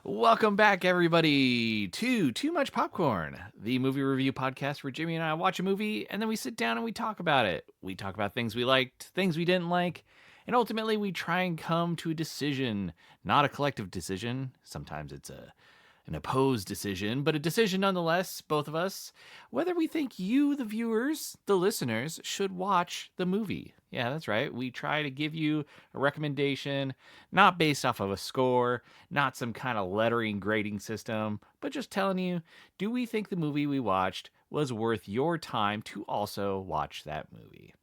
Welcome back, everybody, to Too Much Popcorn, the movie review podcast where Jimmy and I watch a movie and then we sit down and we talk about it. We talk about things we liked, things we didn't like, and ultimately we try and come to a decision. Not a collective decision. Sometimes it's an opposed decision, but a decision nonetheless, both of us, whether we think you, the viewers, the listeners, should watch the movie. Yeah, that's right. We try to give you a recommendation, not based off of a score, not some kind of lettering grading system, but just telling you, do we think the movie we watched was worth your time to also watch that movie?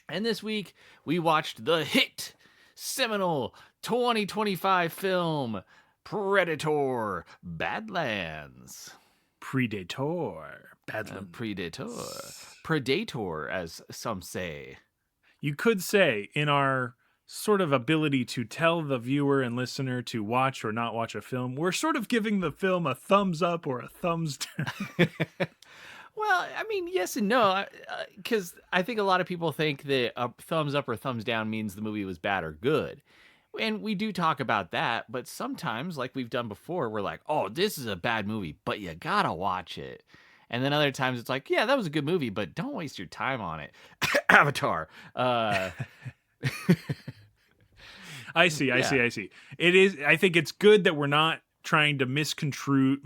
And this week, we watched the hit, seminal 2025 film, Predator, Badlands. Predator, Badlands. Predator, as some say. You could say, in our sort of ability to tell the viewer and listener to watch or not watch a film, we're sort of giving the film a thumbs up or a thumbs down. Well, I mean, yes and no, because I think a lot of people think that a thumbs up or thumbs down means the movie was bad or good. And we do talk about that, but sometimes, like we've done before, we're like, oh, this is a bad movie, but you gotta watch it. And then other times it's like, yeah, that was a good movie, but don't waste your time on it. Avatar. I see. It is. I think it's good that we're not trying to misconstrue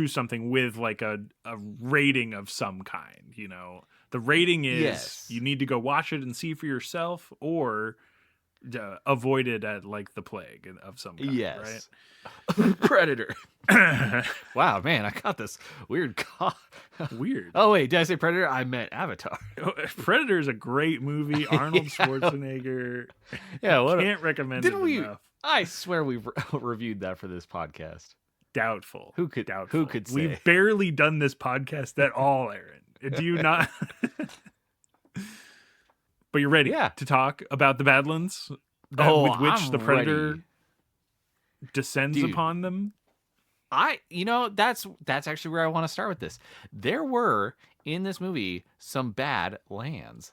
something with like a rating of some kind. You know, the rating is You need to go watch it and see for yourself, or avoid it at like the plague of some kind. Yes. Right? Predator. Wow, man, I got this weird cough. Weird. Oh wait, did I say Predator? I meant Avatar. Predator is a great movie. Arnold Schwarzenegger. Yeah, can't recommend it enough. I swear we reviewed that for this podcast. Doubtful. Who could say? We've barely done this podcast at all, Aaron. Do you not? But you're ready to talk about the Badlands, with which the Predator descends upon them? That's actually where I want to start with this. There were, in this movie, some bad lands.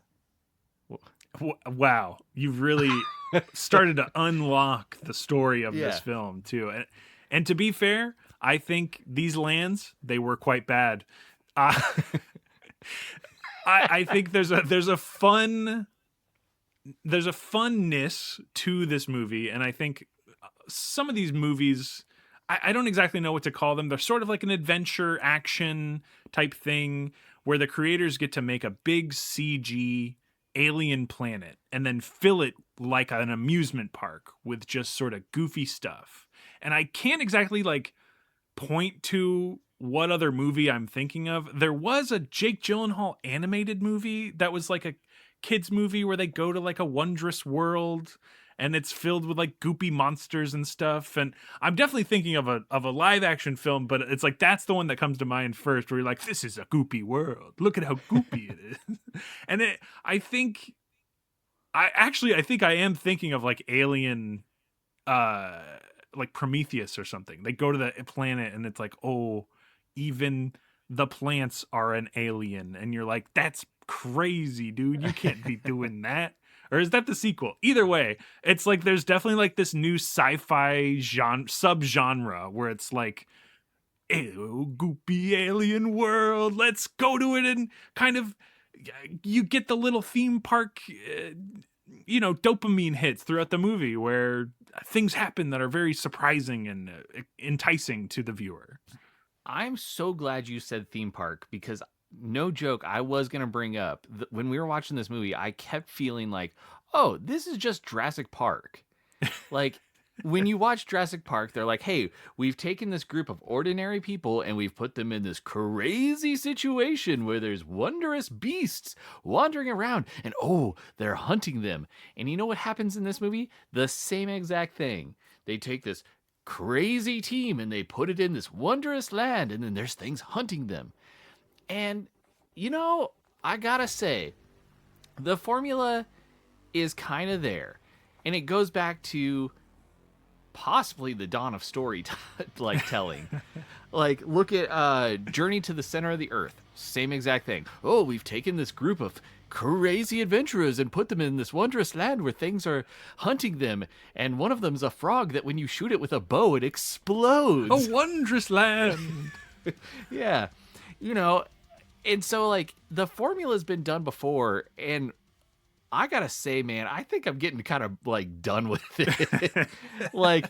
Wow. You've really started to unlock the story of this film, too. And to be fair, I think these lands, they were quite bad. I think there's a funness to this movie, and I think some of these movies, I don't exactly know what to call them. They're sort of like an adventure action type thing where the creators get to make a big CG alien planet and then fill it like an amusement park with just sort of goofy stuff. And I can't exactly like point to what other movie I'm thinking of. There was a Jake Gyllenhaal animated movie that was like a kids movie where they go to like a wondrous world and it's filled with like goopy monsters and stuff. And I'm definitely thinking of a live action film, but it's like that's the one that comes to mind first, where you're like, this is a goopy world. Look at how goopy it is. And I think I am thinking of like Alien, like Prometheus or something. They go to the planet and it's like, oh, even the plants are an alien. And you're like, that's crazy, dude. You can't be doing that. Or is that the sequel? Either way, it's like there's definitely like this new sci-fi subgenre where it's like, ew, goopy alien world, let's go to it. And kind of you get the little theme park dopamine hits throughout the movie where things happen that are very surprising and enticing to the viewer. I'm so glad you said theme park, because no joke, I was going to bring up when we were watching this movie, I kept feeling like, oh, this is just Jurassic Park. Like when you watch Jurassic Park, they're like, hey, we've taken this group of ordinary people and we've put them in this crazy situation where there's wondrous beasts wandering around and, oh, they're hunting them. And you know what happens in this movie? The same exact thing. They take this crazy team and they put it in this wondrous land, and then there's things hunting them. And, you know, I gotta say, the formula is kind of there. And it goes back to possibly the dawn of story like telling. Like, look at Journey to the Center of the Earth. Same exact thing. Oh, we've taken this group of crazy adventurers and put them in this wondrous land where things are hunting them. And one of them's a frog that when you shoot it with a bow, it explodes. A wondrous land. Yeah. You know, and so, like, the formula's been done before, and I gotta say, man, I think I'm getting kind of, like, done with it. Like,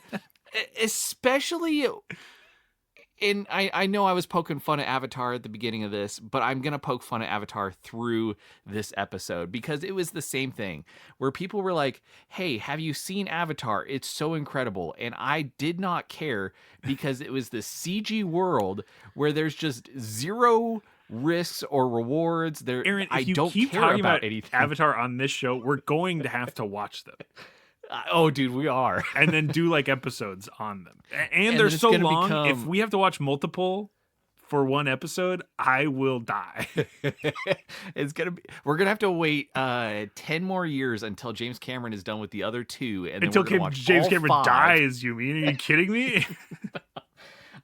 especially... And I know I was poking fun at Avatar at the beginning of this, but I'm going to poke fun at Avatar through this episode because it was the same thing where people were like, hey, have you seen Avatar? It's so incredible. And I did not care because it was this CG world where there's just zero risks or rewards. Aaron, if I you don't keep care talking about anything. Avatar on this show, we're going to have to watch them. Oh, dude, we are. And then do like episodes on them. And then they're it's so gonna long. become- If we have to watch multiple for one episode, I will die. We're gonna have to wait 10 more years until James Cameron is done with the other two, and then Until we're gonna watch James all Cameron 5. dies, you mean? Are you kidding me?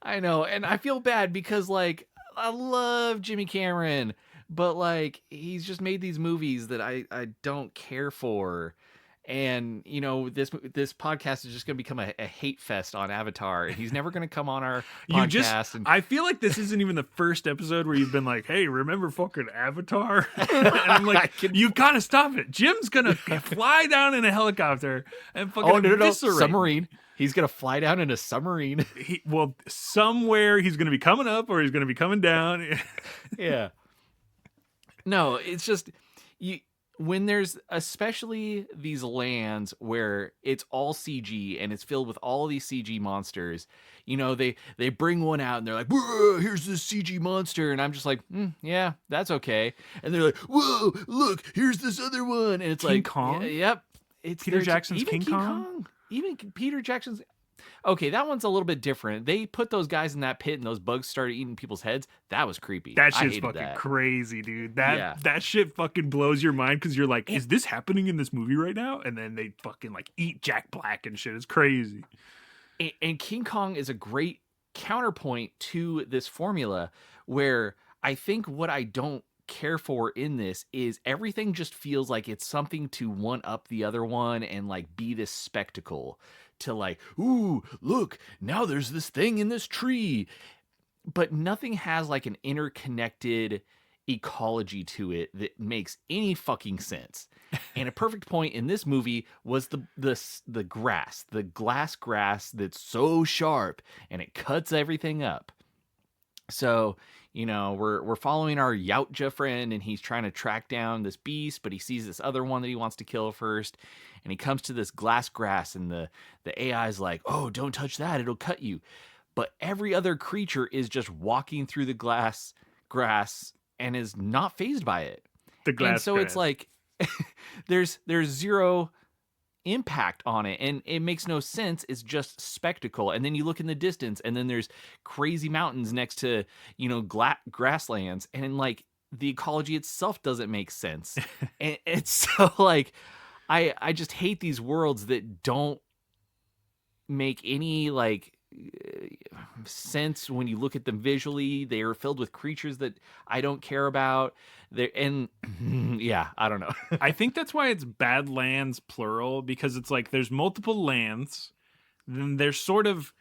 I know, and I feel bad because, like, I love Jimmy Cameron, but, like, he's just made these movies that I don't care for. And, you know, this podcast is just going to become a hate fest on Avatar. And he's never going to come on our podcast. I feel like this isn't even the first episode where you've been like, hey, remember fucking Avatar? And I'm like, you got to stop it. Jim's going to fly down in a helicopter and fucking eviscerate. Submarine. He's going to fly down in a submarine. Somewhere he's going to be coming up or he's going to be coming down. Yeah. No, it's just... When there's especially these lands where it's all CG and it's filled with all these CG monsters, you know, they bring one out and they're like, whoa, here's this CG monster. And I'm just like, yeah, that's okay. And they're like, whoa, look, here's this other one. And it's King like, Kong? Yep. It's Peter Jackson's King Kong? Even Peter Jackson's... Okay, that one's a little bit different. They put those guys in that pit and those bugs started eating people's heads. That was creepy. That shit's fucking crazy, dude. That shit fucking blows your mind because you're like, is this happening in this movie right now? And then they fucking like eat Jack Black and shit. It's crazy. And King Kong is a great counterpoint to this formula where I think what I don't care for in this is everything just feels like it's something to one up the other one and like be this spectacle. To like, ooh, look, now there's this thing in this tree. But nothing has like an interconnected ecology to it that makes any fucking sense. And a perfect point in this movie was the grass, the glass grass that's so sharp and it cuts everything up. So, you know, we're following our Yautja friend and he's trying to track down this beast, but he sees this other one that he wants to kill first. And he comes to this glass grass and the AI is like, oh, don't touch that. It'll cut you. But every other creature is just walking through the grass and is not fazed by it. It's like there's zero impact on it and it makes no sense. It's just spectacle. And then you look in the distance and then there's crazy mountains next to, you know, grasslands, and like the ecology itself doesn't make sense. And it's so like I just hate these worlds that don't make any like sense when you look at them visually. They are filled with creatures that I don't care about. Yeah, I don't know. I think that's why it's Badlands plural, because it's like there's multiple lands, then they're sort of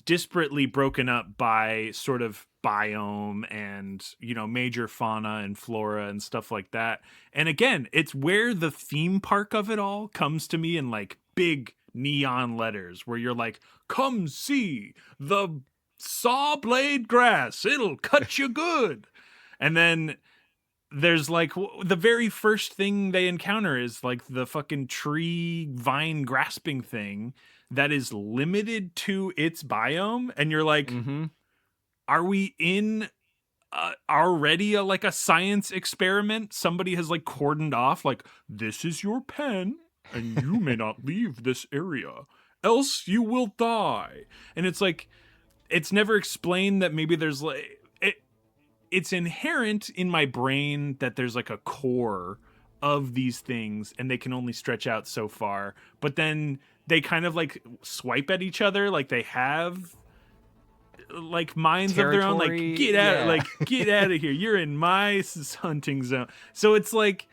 disparately broken up by sort of biome and, you know, major fauna and flora and stuff like that. And again, it's where the theme park of it all comes to me in like big neon letters where you're like, come see the saw blade grass, it'll cut you good. And then there's like the very first thing they encounter is like the fucking tree vine grasping thing that is limited to its biome. And you're like, are we in already like a science experiment? Somebody has like cordoned off like, this is your pen and you may not leave this area. else you will die. And it's like, it's never explained that maybe there's like, it's inherent in my brain that there's like a core of these things and they can only stretch out so far. But then they kind of like swipe at each other like they have like minds of their own, like Territory, yeah. get out of here, you're in my hunting zone. So it's like,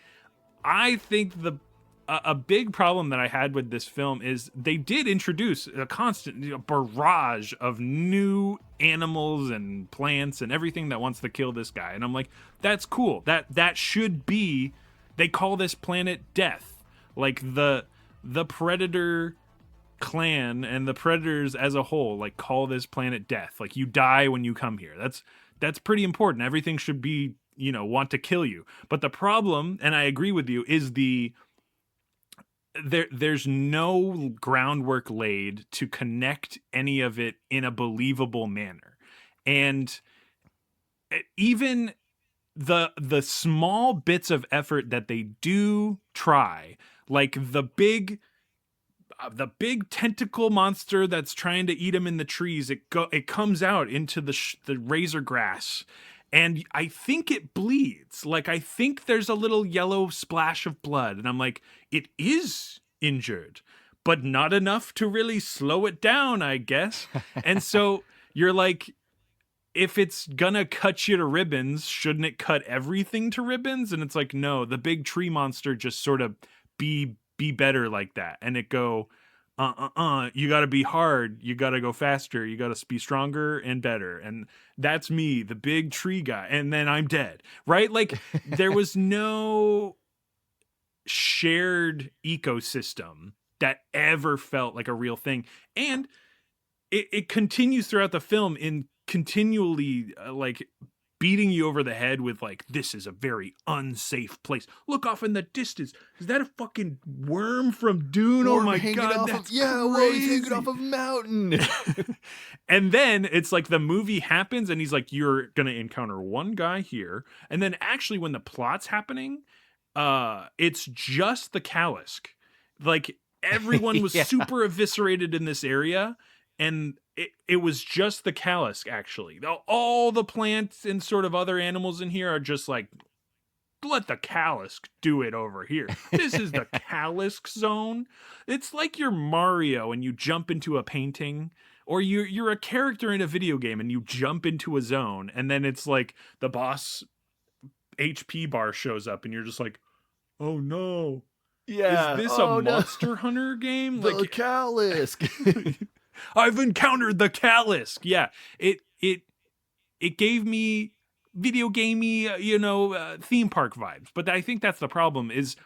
I think a big problem that I had with this film is they did introduce a constant barrage of new animals and plants and everything that wants to kill this guy, and I'm like, that's cool. That should be. They call this planet Death, like the Predator clan and the Predators as a whole, like, call this planet Death. Like, you die when you come here. That's pretty important. Everything should be, want to kill you. But the problem, and I agree with you, is there's no groundwork laid to connect any of it in a believable manner. And even the small bits of effort that they do try, like the big tentacle monster that's trying to eat him in the trees, it comes out into the razor grass, and I think it bleeds. Like, I think there's a little yellow splash of blood, and I'm like, it is injured, but not enough to really slow it down, I guess. And so you're like, if it's gonna cut you to ribbons, shouldn't it cut everything to ribbons? And it's like, no, the big tree monster just sort of be better like that. And it go, you gotta be hard, you gotta go faster, you gotta be stronger and better. And that's me, the big tree guy, and then I'm dead, right? Like, there was no shared ecosystem that ever felt like a real thing. And it continues throughout the film in continually like beating you over the head with like, this is a very unsafe place. Look off in the distance. Is that a fucking worm from Dune? Worm, oh my god, that's crazy. He's hanging off of a mountain. And then it's like the movie happens and he's like, you're gonna encounter one guy here, and then actually when the plot's happening, it's just the Kalisk. Like, everyone was Yeah. super eviscerated in this area, and it was just the Kalisk, actually. All the plants and sort of other animals in here are just like, let the Kalisk do it over here. This is the Kalisk zone. It's like you're Mario and you jump into a painting, or you're a character in a video game and you jump into a zone, and then it's like the boss HP bar shows up and you're just like, oh no. Yeah. Is this a Monster Hunter game? The like, Kalisk. I've encountered the Kalisk. Yeah. It gave me video gamey, theme park vibes. But I think that's the problem, is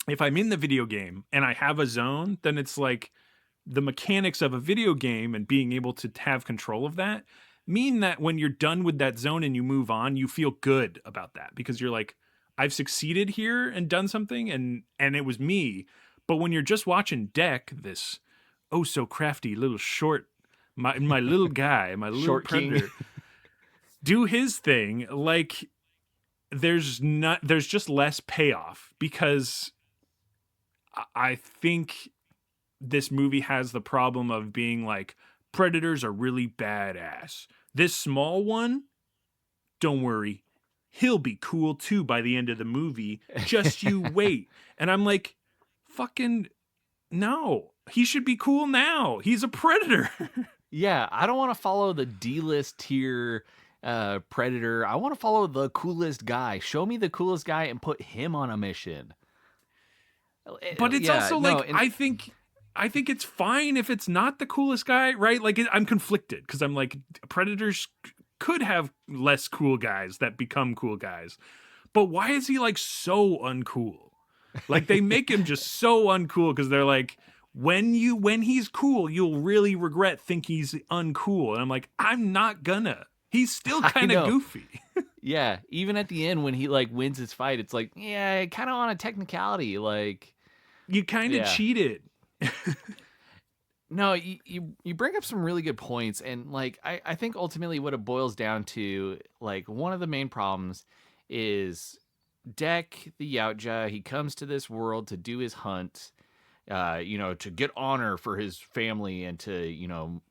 if I'm in the video game and I have a zone, then it's like the mechanics of a video game and being able to have control of that mean that when you're done with that zone and you move on, you feel good about that, because you're like, I've succeeded here and done something, and it was me. But when you're just watching Deck, this oh so crafty little short, my little guy, my little Short predator, king, do his thing, like, there's just less payoff, because I think this movie has the problem of being like, predators are really badass. This small one, don't worry, he'll be cool too by the end of the movie. Just you wait. And I'm like, fucking no. He should be cool now. He's a predator. Yeah, I don't want to follow the D-list tier predator. I want to follow the coolest guy. Show me the coolest guy and put him on a mission. But it's also like, I think it's fine if it's not the coolest guy, right? Like, I'm conflicted because I'm like, predators could have less cool guys that become cool guys. But why is he like so uncool? Like, they make him just so uncool because they're like, when he's cool, you'll really regret thinking he's uncool. And I'm like, I'm not gonna. He's still kind of goofy. Yeah, even at the end when he like wins his fight, it's like, yeah, kind of on a technicality, like, you kind of cheated. No, you bring up some really good points, and like I think ultimately what it boils down to, like, one of the main problems is Deck the Yautja. He comes to this world to do his hunt. to get honor for his family and to,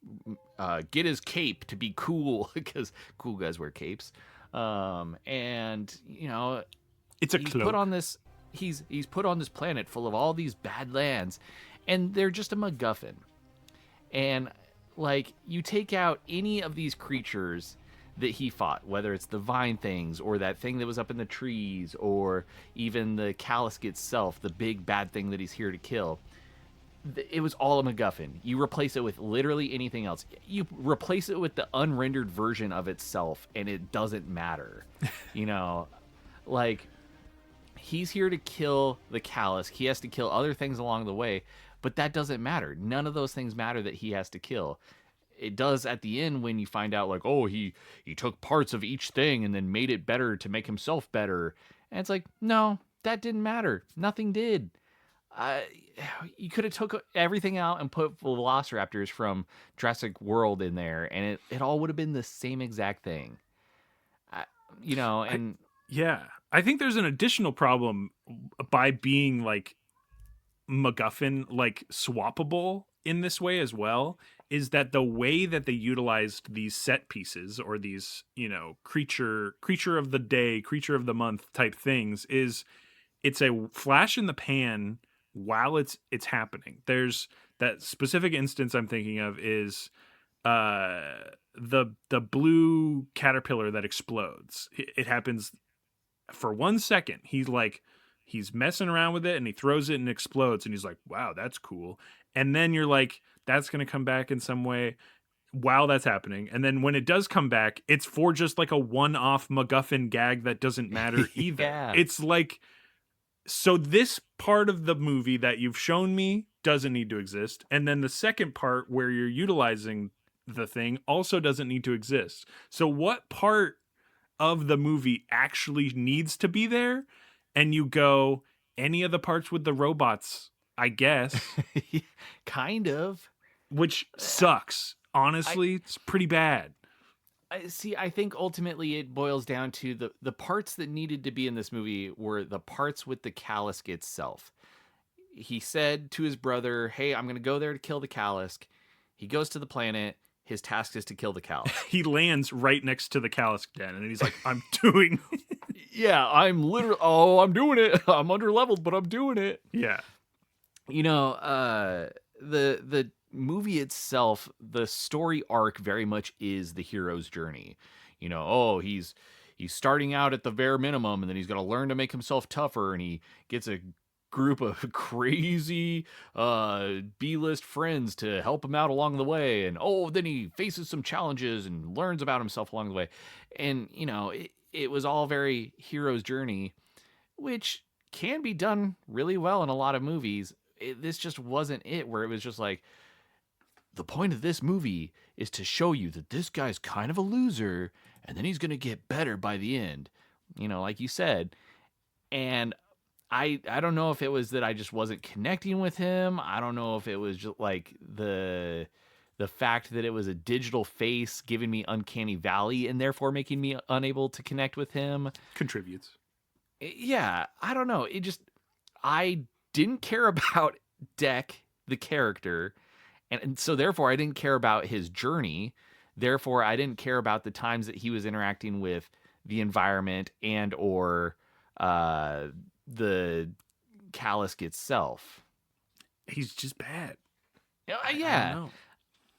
get his cape to be cool because cool guys wear capes. And It's a he's put on cloak. this he's put on this planet full of all these bad lands, and they're just a MacGuffin. And like you take out any of these creatures that he fought, whether it's the vine things or that thing that was up in the trees or even the Kalisk itself, the big bad thing that he's here to kill. It was all a MacGuffin. You replace it with literally anything else. You replace it with the unrendered version of itself, and it doesn't matter. you know, like he's here to kill the Kalisk. He has to kill other things along the way, but that doesn't matter. None of those things matter that he has to kill. It does at the end when you find out like, oh, he took parts of each thing and then made it better to make himself better. And it's like, no, that didn't matter. Nothing did. Uh, you could have took everything out and put Velociraptors from Jurassic World in there, and it all would have been the same exact thing. Uh, I, and yeah. I think there's an additional problem by being like MacGuffin, like swappable in this way as well, is that the way that they utilized these set pieces or these, creature of the day, creature of the month type things is it's a flash in the pan while it's happening. There's that specific instance I'm thinking of is the blue caterpillar that explodes. It happens for 1 second. He's messing around with it and he throws it and it explodes and he's like, wow, that's cool. And then you're like, that's going to come back in some way while that's happening. And then when it does come back, it's for just like a one-off MacGuffin gag that doesn't matter either. yeah, It's like, so this part of the movie that you've shown me doesn't need to exist. And then the second part where you're utilizing the thing also doesn't need to exist. So what part of the movie actually needs to be there? And you go, any of the parts with the robots, I guess, kind of. which sucks. I, Honestly, it's pretty bad. I see. I think ultimately it boils down to the parts that needed to be in this movie were the parts with the Kalisk itself. He said to his brother, "Hey, I'm going to go there to kill the Kalisk." He goes to the planet. His task is to kill the Kalisk. He lands right next to the Kalisk den and he's like, I'm doing Yeah, I'm literally. Oh, I'm doing it. I'm under leveled, but I'm doing it. Yeah. The movie itself, the story arc very much is the hero's journey. He's starting out at the bare minimum, and then he's going to learn to make himself tougher, and he gets a group of crazy B-list friends to help him out along the way, and then he faces some challenges and learns about himself along the way. And it was all very hero's journey, which can be done really well in a lot of movies. This just wasn't it, where it was just like, the point of this movie is to show you that this guy's kind of a loser, and then he's going to get better by the end, like you said. And I don't know if it was that I just wasn't connecting with him. I don't know if it was just like the fact that it was a digital face giving me uncanny valley and therefore making me unable to connect with him. Contributes. Yeah, I don't know. I didn't care about Deck, the character, and so therefore I didn't care about his journey. Therefore, I didn't care about the times that he was interacting with the environment and or the Kalisk itself. He's just bad. Yeah. I don't know.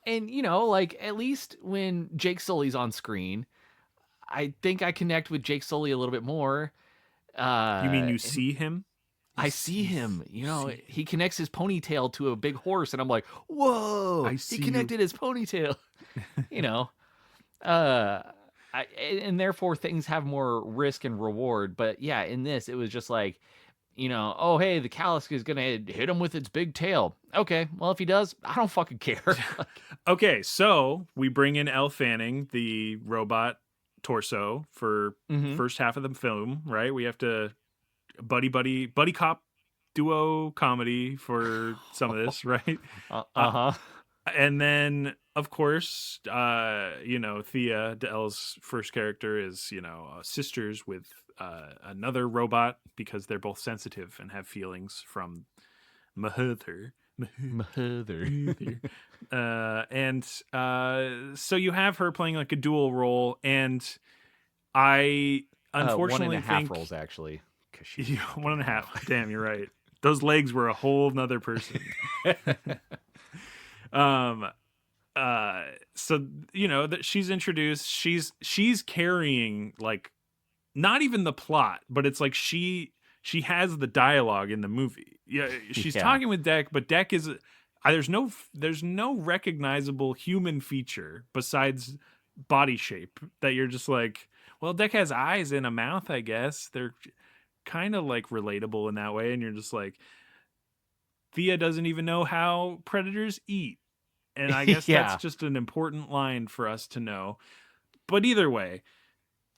And like at least when Jake Sully's on screen, I think I connect with Jake Sully a little bit more. You mean you see him? I see him. see He connects his ponytail to a big horse, and I'm like, whoa! I see He you. connected his ponytail. uh, and therefore things have more risk and reward. But yeah, in this, it was just like, oh hey, the Kalisk is gonna hit him with its big tail. Okay, well if he does, I don't fucking care. Okay, so we bring in Elle Fanning, the robot torso, for first half of the film, right? We have to buddy cop duo comedy for some of this, right? Uh-huh. And then of course, Thea, Elle's first character, is sisters with another robot because they're both sensitive and have feelings from Mother. Mother. So you have her playing like a dual role, and I One and a unfortunately half think rolls actually, because she's yeah, one and a fucking half. Damn, you're right. Those legs were a whole nother person. little. um so that she's introduced, she's carrying like not even the plot, but it's like she has the dialogue in the movie. Yeah, she's Yeah. talking with Deck, but Deck is there's no recognizable human feature besides body shape that you're just like, well, Deck has eyes and a mouth, I guess. They're kind of like relatable in that way, and you're just like, Thea doesn't even know how predators eat. And I guess that's Yeah. just an important line for us to know. But either way,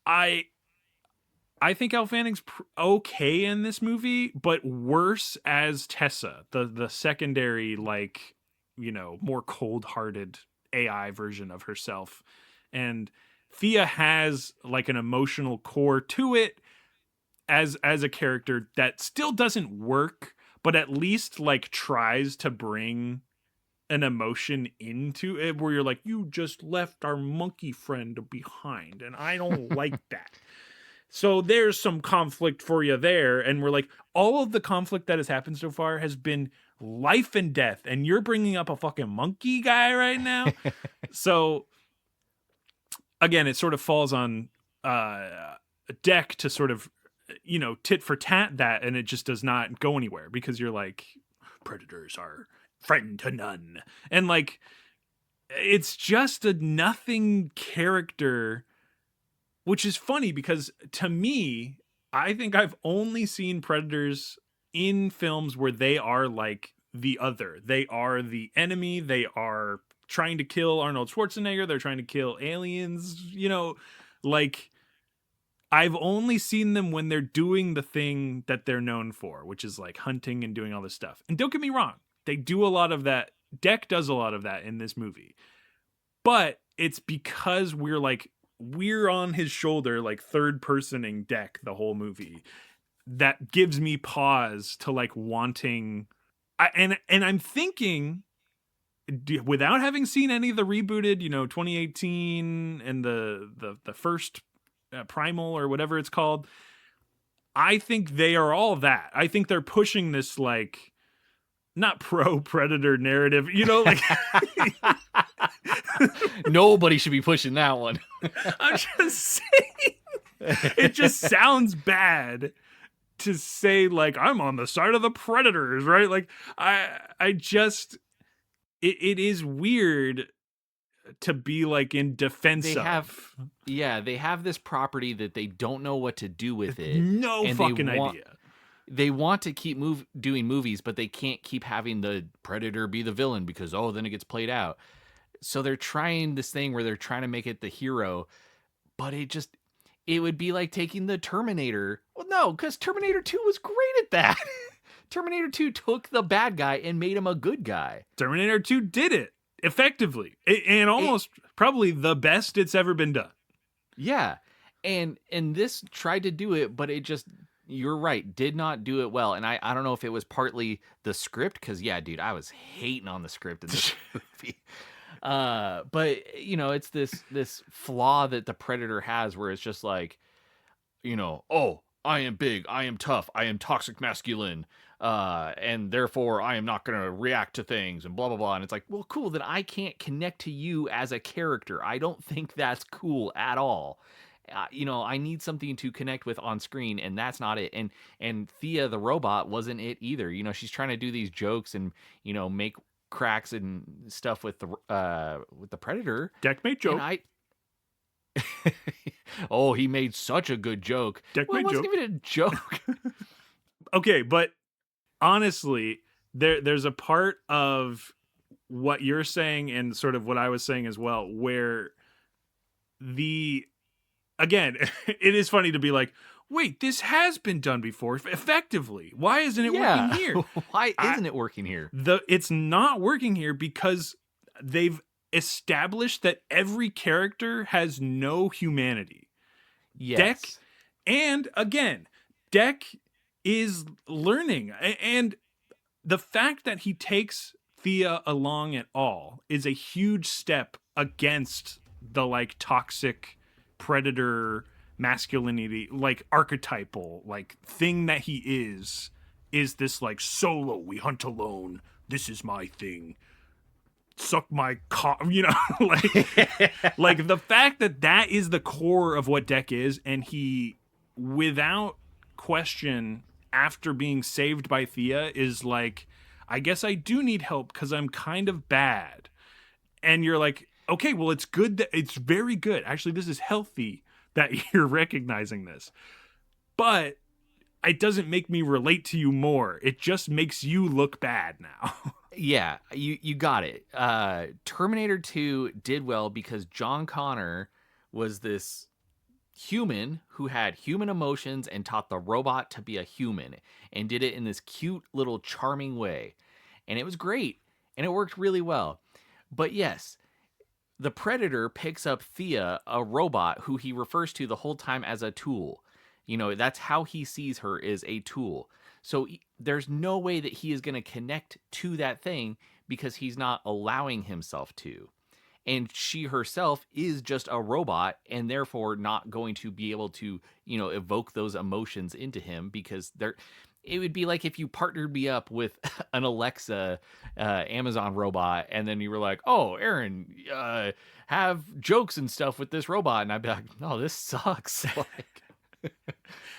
I I think Elle Fanning's okay in this movie, but worse as Tessa, the secondary, like, more cold-hearted AI version of herself. And Thea has like an emotional core to it as a character that still doesn't work, but at least like tries to bring an emotion into it, where you're like, you just left our monkey friend behind and I don't like that. So there's some conflict for you there. And we're like, all of the conflict that has happened so far has been life and death, and you're bringing up a fucking monkey guy right now. So again, it sort of falls on Deck to sort of tit for tat that, and it just does not go anywhere, because you're like, predators are friend to none, and like, it's just a nothing character, which is funny because to me, I think I've only seen predators in films where they are like the other. They are the enemy. They are trying to kill Arnold Schwarzenegger. They're trying to kill aliens. Like, I've only seen them when they're doing the thing that they're known for, which is like hunting and doing all this stuff. And don't get me wrong, they do a lot of that. Deck does a lot of that in this movie. But it's because we're on his shoulder, like third personing Deck the whole movie, that gives me pause to like wanting. And I'm thinking, without having seen any of the rebooted, 2018 and the first Primal or whatever it's called, I think they are all that. I think they're pushing this like not pro predator narrative, like. Nobody should be pushing that one. I'm just saying, it just sounds bad to say like, I'm on the side of the predators, right? Like, I just, it is weird to be like in defense They of. they have this property that they don't know what to do with it. No and fucking idea. They want to keep doing movies, but they can't keep having the predator be the villain, because then it gets played out. So they're trying this thing where they're trying to make it the hero, but it would be like taking the Terminator. Well, no, because Terminator 2 was great at that. Terminator 2 took the bad guy and made him a good guy. Terminator 2 did it effectively, and almost probably the best it's ever been done. Yeah. And this tried to do it, but it just, you're right, did not do it well. And I don't know if it was partly the script, because yeah, dude, I was hating on the script in this movie. But it's this flaw that the Predator has, where it's just like, oh, I am big, I am tough, I am toxic masculine, and therefore I am not going to react to things, and blah blah blah. And it's like, well, cool, then I can't connect to you as a character. I don't think that's cool at all. I need something to connect with on screen, and that's not it. And Thea the robot wasn't it either. She's trying to do these jokes and make cracks and stuff with the Predator. Deck made joke. Oh, he made such a good joke. Deck Well, it made wasn't joke. even a joke. Okay, but honestly, there's a part of what you're saying and sort of what I was saying as well, where again, it is funny to be like, wait, this has been done before effectively. Why isn't it working here? Why isn't it working here? It's not working here because they've established that every character has no humanity. Yes. Deck, and again, Deck is learning, and the fact that he takes Thea along at all is a huge step against the like toxic predator masculinity, like archetypal like thing that he is this like solo, we hunt alone, this is my thing, suck my cock, like the fact that that is the core of what Deck is, and he, without question, after being saved by Thea, is like, I guess I do need help because I'm kind of bad. And you're like, okay, well, it's good that it's very good. Actually, this is healthy that you're recognizing this. But it doesn't make me relate to you more. It just makes you look bad now. Yeah, you got it. Terminator 2 did well because John Connor was this human who had human emotions and taught the robot to be a human, and did it in this cute little charming way. And it was great, and it worked really well. But yes, the Predator picks up Thea, a robot who he refers to the whole time as a tool. That's how he sees her, is a tool. So there's no way that he is going to connect to that thing because he's not allowing himself to. And she herself is just a robot, and therefore not going to be able to, evoke those emotions into him, because it would be like if you partnered me up with an Alexa Amazon robot, and then you were like, oh, Aaron, have jokes and stuff with this robot. And I'd be like, no, this sucks. Like,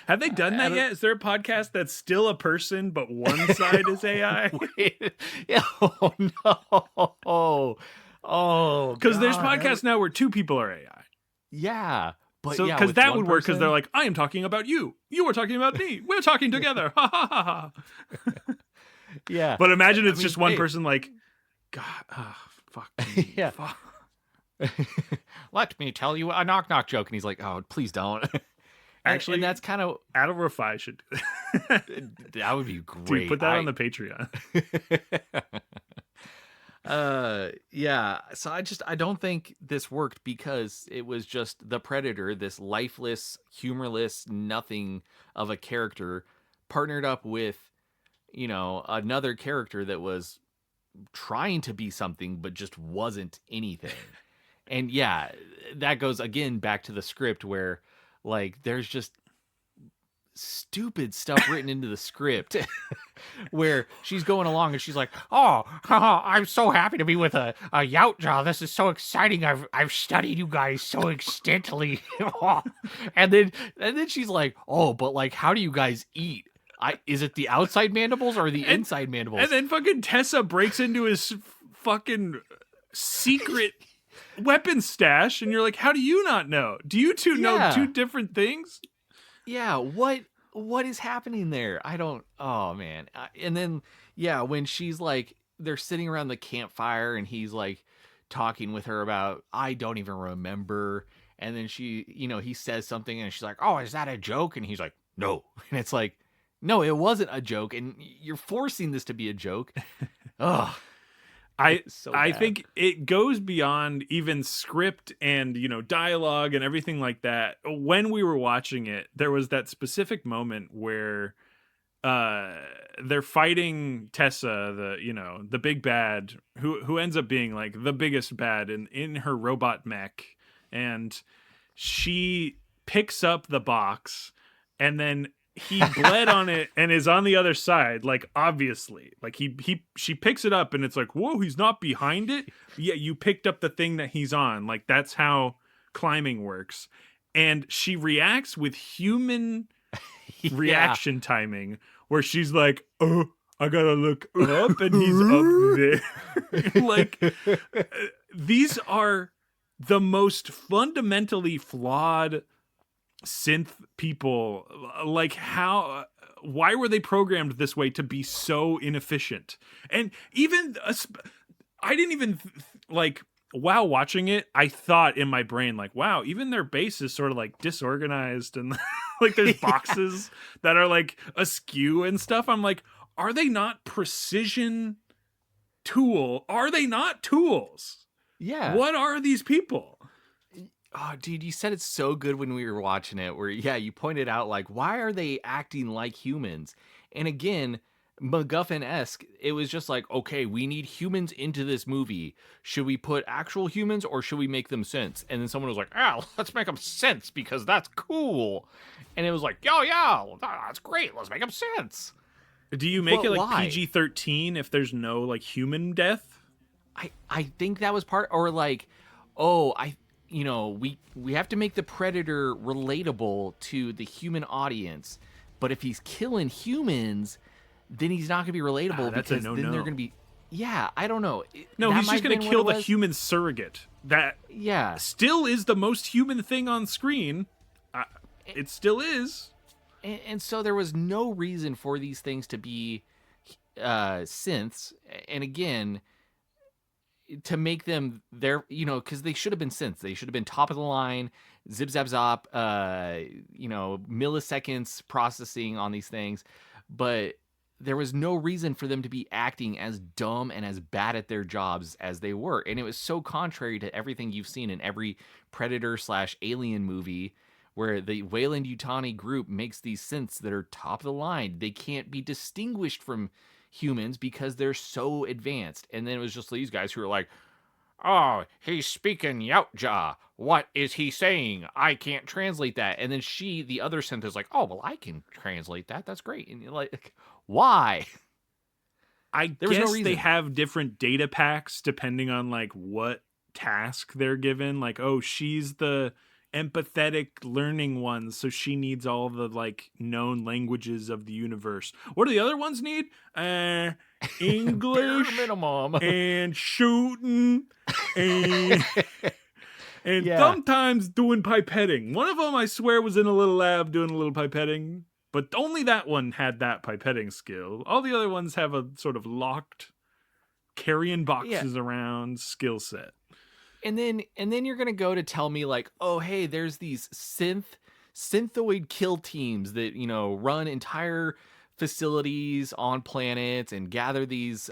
have they done that yet? Is there a podcast that's still a person, but one side is AI? Wait, yeah, oh, no. Oh, because there's podcasts now where two people are AI. Yeah. But so, because that would work, because they're like, I am talking about you. You are talking about me. We're talking together. Ha ha ha ha. Yeah. But imagine it's just one person like, God, fuck. Yeah. Fuck. Let me tell you a knock knock joke. And he's like, oh, please don't. Actually, and that's kind of Adam Rafai should do that would be great. Dude, put that on the Patreon. Yeah, so I don't think this worked because it was just the Predator, this lifeless, humorless nothing of a character, partnered up with another character that was trying to be something but just wasn't anything. And yeah, that goes again back to the script where like there's just stupid stuff written into the script where she's going along and she's like, oh, I'm so happy to be with a Yautja. This is so exciting. I've studied you guys so extensively. and then she's like, oh, but like, how do you guys eat? Is it the outside mandibles or the inside mandibles? And then fucking Tessa breaks into his fucking secret weapon stash, and you're like, how do you not know? Do you two know two different things? Yeah, what is happening there? I don't. Oh man. And then when she's like, they're sitting around the campfire, and he's like talking with her about, I don't even remember. And then she, he says something, and she's like, oh, is that a joke? And he's like, no. And it's like, no, it wasn't a joke, and you're forcing this to be a joke. Ugh. I think it goes beyond even script and dialogue and everything like that. When we were watching it, there was that specific moment where they're fighting Tessa, the big bad, who ends up being like the biggest bad in her robot mech, and she picks up the box, and then he bled on it and is on the other side, like obviously, like she picks it up and it's like, whoa, he's not behind it. Yeah, you picked up the thing that he's on. Like that's how climbing works. And she reacts with human reaction timing, where she's like, oh, I gotta look up, and he's up there. Like these are the most fundamentally flawed synth people. Like why were they programmed this way to be so inefficient? And even I didn't even like, while watching it, I thought in my brain like, wow, even their base is sort of like disorganized, and like there's boxes that are like askew and stuff. I'm like, are they not precision are they not tools? Yeah, what are these people? Oh, dude, you said it so good when we were watching it, where, you pointed out, like, why are they acting like humans? And again, MacGuffin-esque. It was just like, okay, we need humans into this movie. Should we put actual humans or should we make them synths? And then someone was like, let's make them synths because that's cool. And it was like, yeah, that's great. Let's make them synths. Do you make But it like why? PG-13 if there's no like human death? I think that was part, or like, oh, we have to make the Predator relatable to the human audience, but if he's killing humans, then he's not gonna be relatable That's a because then they're no-no. gonna be, yeah, I don't know. No, That he's might just have going been to what it kill the was. human surrogate. That Yeah, still is the most human thing on screen. It still is. and so there was no reason for these things to be synths, and again, to make them their, because they should have been synths. They should have been top of the line, zip zap zop, milliseconds processing on these things. But there was no reason for them to be acting as dumb and as bad at their jobs as they were. And it was so contrary to everything you've seen in every Predator / Alien movie, where the Weyland-Yutani group makes these synths that are top of the line. They can't be distinguished from humans because they're so advanced. And then it was just these guys who are like, oh, he's speaking Yautja. What is he saying? I can't translate that. And then the other synth, is like, oh, well, I can translate that. That's great. And you're like, why? I There was no guess they reason. have different data packs depending on like what task they're given. Like, oh, she's the empathetic learning one, so she needs all the like known languages of the universe. What do the other ones need? English Bare minimum. and shooting and and Yeah. sometimes doing pipetting. One of them, I swear, was in a little lab doing a little pipetting, but only that one had that pipetting skill. All the other ones have a sort of locked carrying boxes around skill set. And then you're gonna go to tell me like, oh hey, there's these synthoid kill teams that run entire facilities on planets and gather these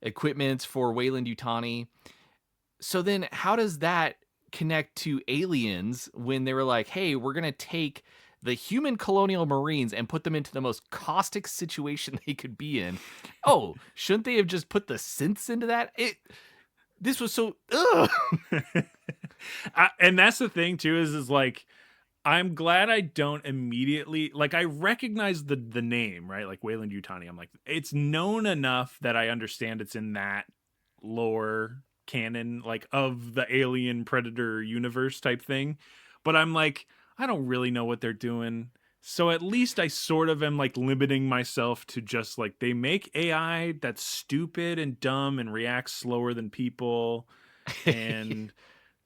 equipments for Weyland-Yutani. So then how does that connect to Aliens when they were like, hey, we're gonna take the human colonial marines and put them into the most caustic situation they could be in? Oh, shouldn't they have just put the synths into that? This was so And that's the thing too, is like, I'm glad I don't immediately, like, I recognize the name, right? Like Weyland-Yutani. I'm like, it's known enough that I understand it's in that lore canon, like of the Alien Predator universe type thing. But I'm like, I don't really know what they're doing. So at least I sort of am like limiting myself to just like, they make AI that's stupid and dumb and reacts slower than people. And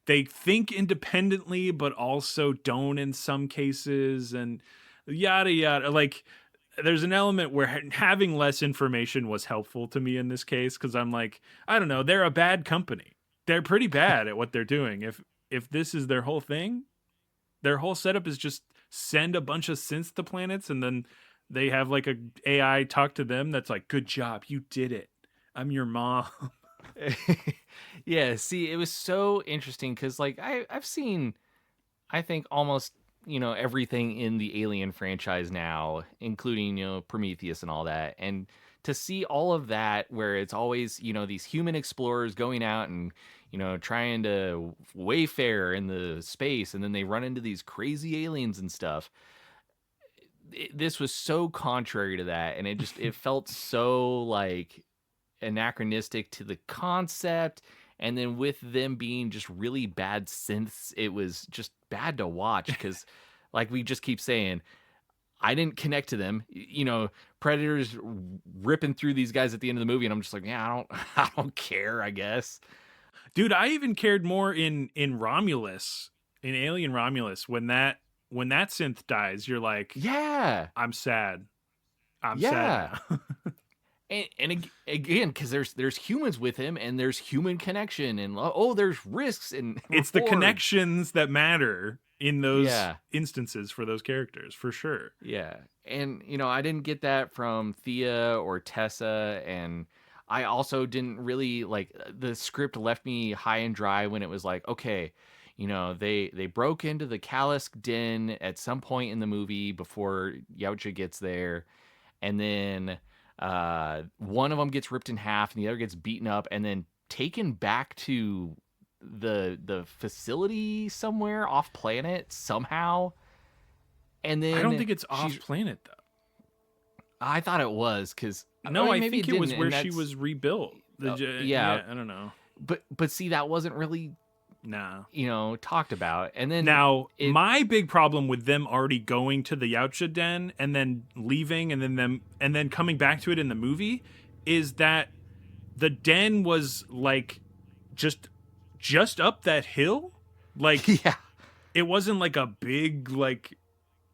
they think independently, but also don't in some cases, and yada yada. Like, there's an element where having less information was helpful to me in this case, because I'm like, I don't know, they're a bad company. They're pretty bad at what they're doing. If this is their whole thing, their whole setup is just send a bunch of synths to planets, and then they have like a AI talk to them that's like, good job, you did it. I'm your mom. Yeah, see, it was so interesting because like I've seen, I think, almost everything in the Alien franchise now, including Prometheus and all that. And to see all of that where it's always these human explorers going out and trying to wayfare in the space, and then they run into these crazy aliens and stuff. This was so contrary to that, and it felt so like anachronistic to the concept. And then with them being just really bad synths, it was just bad to watch because, like we just keep saying, I didn't connect to them. Predators ripping through these guys at the end of the movie, and I'm just like, yeah, I don't care, I guess. Dude, I even cared more in Romulus, in Alien Romulus, when that synth dies. You're like, Yeah, I'm sad. I'm yeah. sad now. And again, because there's humans with him, and there's human connection, and there's risks and It's the rewards. connections that matter in those Yeah. instances for those characters, for sure. Yeah. And, I didn't get that from Thea or Tessa. And I also didn't really the script left me high and dry when it was like, okay, they broke into the Kalisk den at some point in the movie before Yautja gets there. and then one of them gets ripped in half, and the other gets beaten up, and then taken back to the facility somewhere off planet somehow. And then I don't think it's off planet though. I thought it was, because no, I think it was didn't, where she was rebuilt. Yeah, I don't know. But see, that wasn't really talked about. And then now my big problem with them already going to the Yautja den and then leaving and then coming back to it in the movie is that the den was like just up that hill. Like yeah, it wasn't like a big like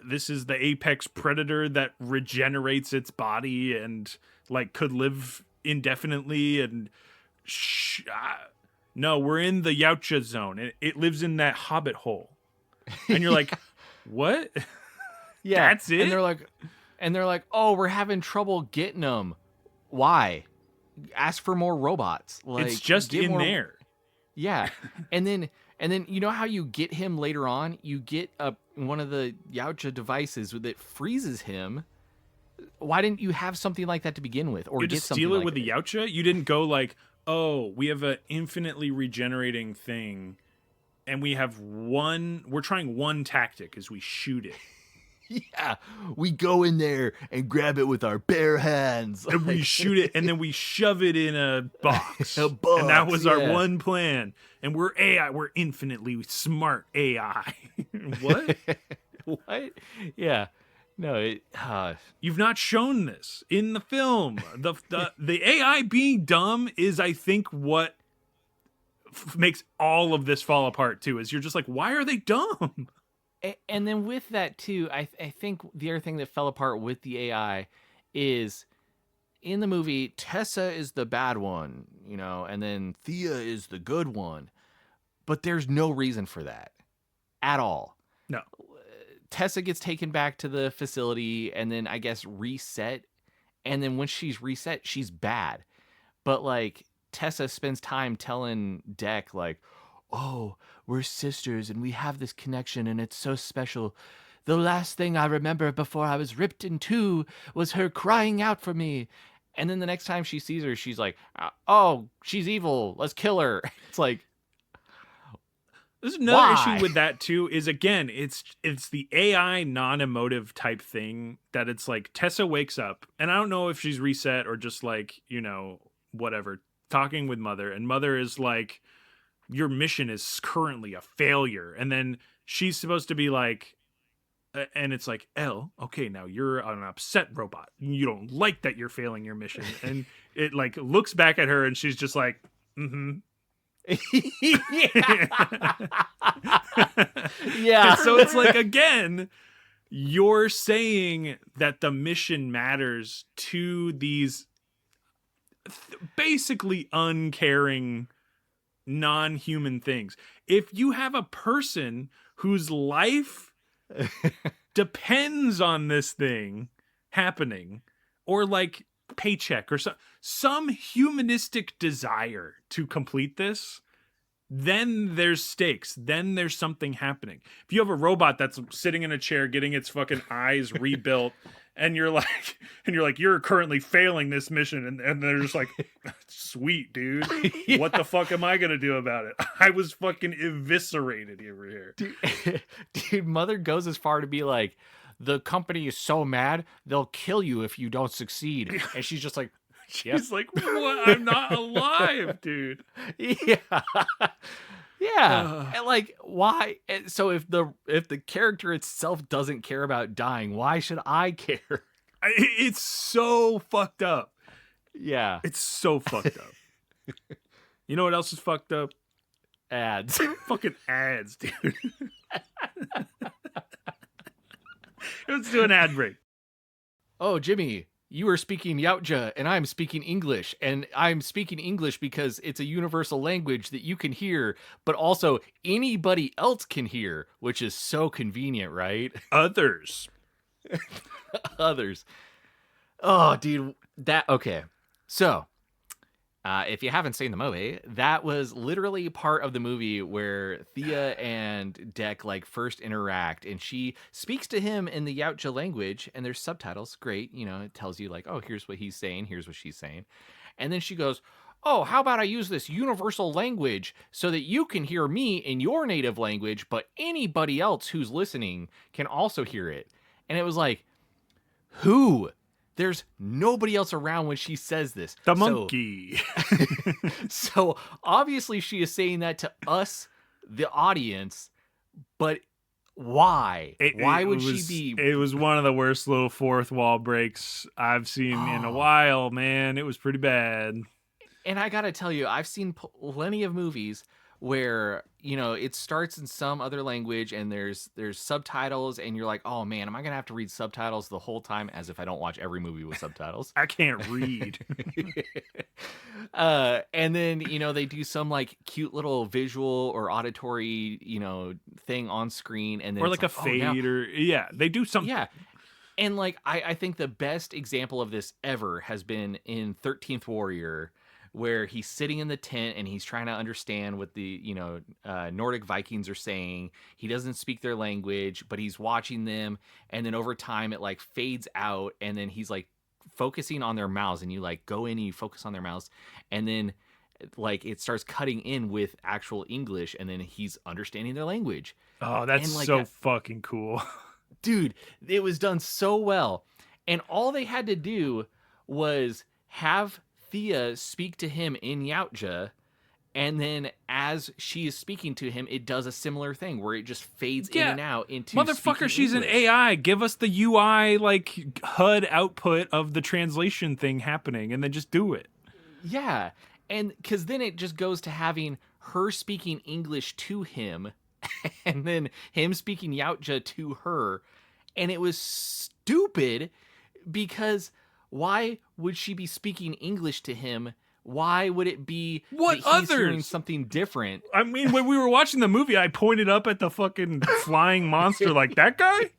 this is the apex predator that regenerates its body and like could live indefinitely and no, we're in the Yautja zone. It lives in that hobbit hole. And you're like, what? Yeah. That's it? And they're like, oh, we're having trouble getting them. Why? Ask for more robots. Like, it's just in there. Yeah. And then you know how you get him later on? You get one of the Yautja devices that freezes him. Why didn't you have something like that to begin with? Or you get just something steal it like with the Yautja? You didn't go like, oh, we have an infinitely regenerating thing, and we're trying one tactic is we shoot it. Yeah, we go in there and grab it with our bare hands. And we shoot it, and then we shove it in a box. A box, and that was our one plan. And we're AI. We're infinitely smart AI. What? What? Yeah. No, you've not shown this in the film. The AI being dumb is, I think, what makes all of this fall apart too. Is you're just like, why are they dumb? And then with that too, I think the other thing that fell apart with the AI is in the movie, Tessa is the bad one, and then Thea is the good one. But there's no reason for that at all. No. Tessa gets taken back to the facility and then I guess reset. And then when she's reset, she's bad. But like Tessa spends time telling Deck like, oh, we're sisters and we have this connection and it's so special. The last thing I remember before I was ripped in two was her crying out for me. And then the next time she sees her, she's like, oh, she's evil. Let's kill her. It's like, there's another issue with that too, is again, it's the AI non-emotive type thing that it's like Tessa wakes up and I don't know if she's reset or just like, whatever, talking with Mother, and Mother is like, your mission is currently a failure. And then she's supposed to be like, and it's like, Elle, okay, now you're an upset robot. You don't like that you're failing your mission. And it like looks back at her and she's just like, mm-hmm. Yeah. And so it's like, again, you're saying that the mission matters to these basically uncaring non-human things. If you have a person whose life depends on this thing happening, or like paycheck or some humanistic desire to complete this, then there's stakes. Then there's something happening. If you have a robot that's sitting in a chair getting its fucking eyes rebuilt, and you're like, you're currently failing this mission, and they're just like, sweet, dude. Yeah. What the fuck am I gonna do about it? I was fucking eviscerated over here. Dude, Mother goes as far to be like, the company is so mad they'll kill you if you don't succeed. And she's just like, yep. She's like, what? I'm not alive, dude. Yeah. Yeah. And like, why? So if the character itself doesn't care about dying, why should I care? It's so fucked up. Yeah. It's so fucked up. You know what else is fucked up? Ads. Fucking ads, dude. Let's do an ad break. Oh, Jimmy, you are speaking Yautja and I'm speaking English. And I'm speaking English because it's a universal language that you can hear, but also anybody else can hear, which is so convenient, right? Others. Others. Oh, dude, okay. So If you haven't seen the movie, that was literally part of the movie where Thea and Dek like first interact, and she speaks to him in the Yautja language, and there's subtitles. Great, it tells you like, oh, here's what he's saying, here's what she's saying, and then she goes, "Oh, how about I use this universal language so that you can hear me in your native language, but anybody else who's listening can also hear it." And it was like, who? There's nobody else around when she says this. The monkey. So obviously she is saying that to us, the audience, but why? Why would she be? It was one of the worst little fourth wall breaks I've seen in a while, man. It was pretty bad. And I gotta tell you, I've seen plenty of movies where it starts in some other language and there's subtitles, and you're like, oh man, am I gonna have to read subtitles the whole time? As if I don't watch every movie with subtitles. I can't read. And then they do some like cute little visual or auditory thing on screen, and then or like a fade, or they do something. Yeah. And like I think the best example of this ever has been in 13th Warrior, where he's sitting in the tent and he's trying to understand what the Nordic Vikings are saying. He doesn't speak their language, but he's watching them, and then over time it like fades out, and then he's like focusing on their mouths, and you like go in and you focus on their mouths, and then like it starts cutting in with actual English, and then he's understanding their language. Oh, that's like so fucking cool. Dude, it was done so well. And all they had to do was have Thea speak to him in Yautja, and then as she is speaking to him, it does a similar thing where it just fades in and out into motherfucker. She's English. An AI. Give us the UI like HUD output of the translation thing happening, and then just do it. Yeah, and because then it just goes to having her speaking English to him, and then him speaking Yautja to her, and it was stupid because why would she be speaking English to him? Why would it be what that he's others? Hearing something different? I mean, when we were watching the movie, I pointed up at the fucking flying monster like, that guy?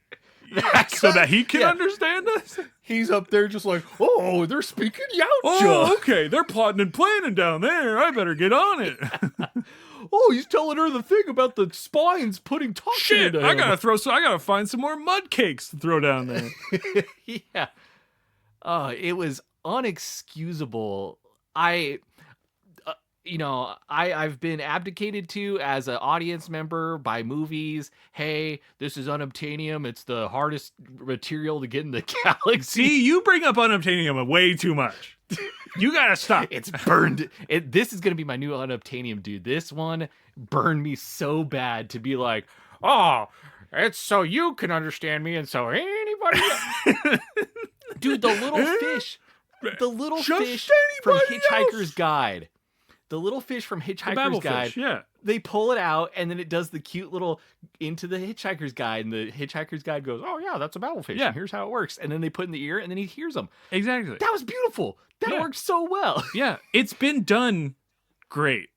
So that he can understand us? He's up there just like, oh, they're speaking Yautja. Oh, okay, they're plotting and planning down there. I better get on it. Oh, he's telling her the thing about the spines putting toxin Shit, into him. I gotta find some more mud cakes to throw down there. Yeah. It was unexcusable. I've been abdicated to as an audience member by movies. Hey, this is unobtainium. It's the hardest material to get in the galaxy. See, you bring up unobtainium way too much. You gotta stop. It's burned. This is gonna be my new unobtainium, dude. This one burned me so bad to be like, oh, it's so you can understand me and so anybody else. Dude, the little fish from Hitchhiker's Guide. The little fish from Hitchhiker's Guide. Yeah. They pull it out, and then it does the cute little into the Hitchhiker's Guide, and the Hitchhiker's Guide goes, oh yeah, that's a babblefish. Yeah. And here's how it works. And then they put in the ear, and then he hears them. Exactly. That was beautiful. That worked so well. Yeah. It's been done great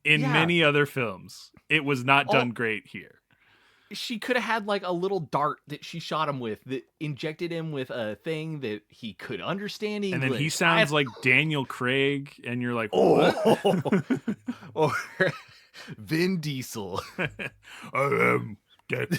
in many other films. It was not done great here. She could have had like a little dart that she shot him with that injected him with a thing that he could understand English. And then he sounds like Daniel Craig, and you're like, what? Or Vin Diesel. I am dead.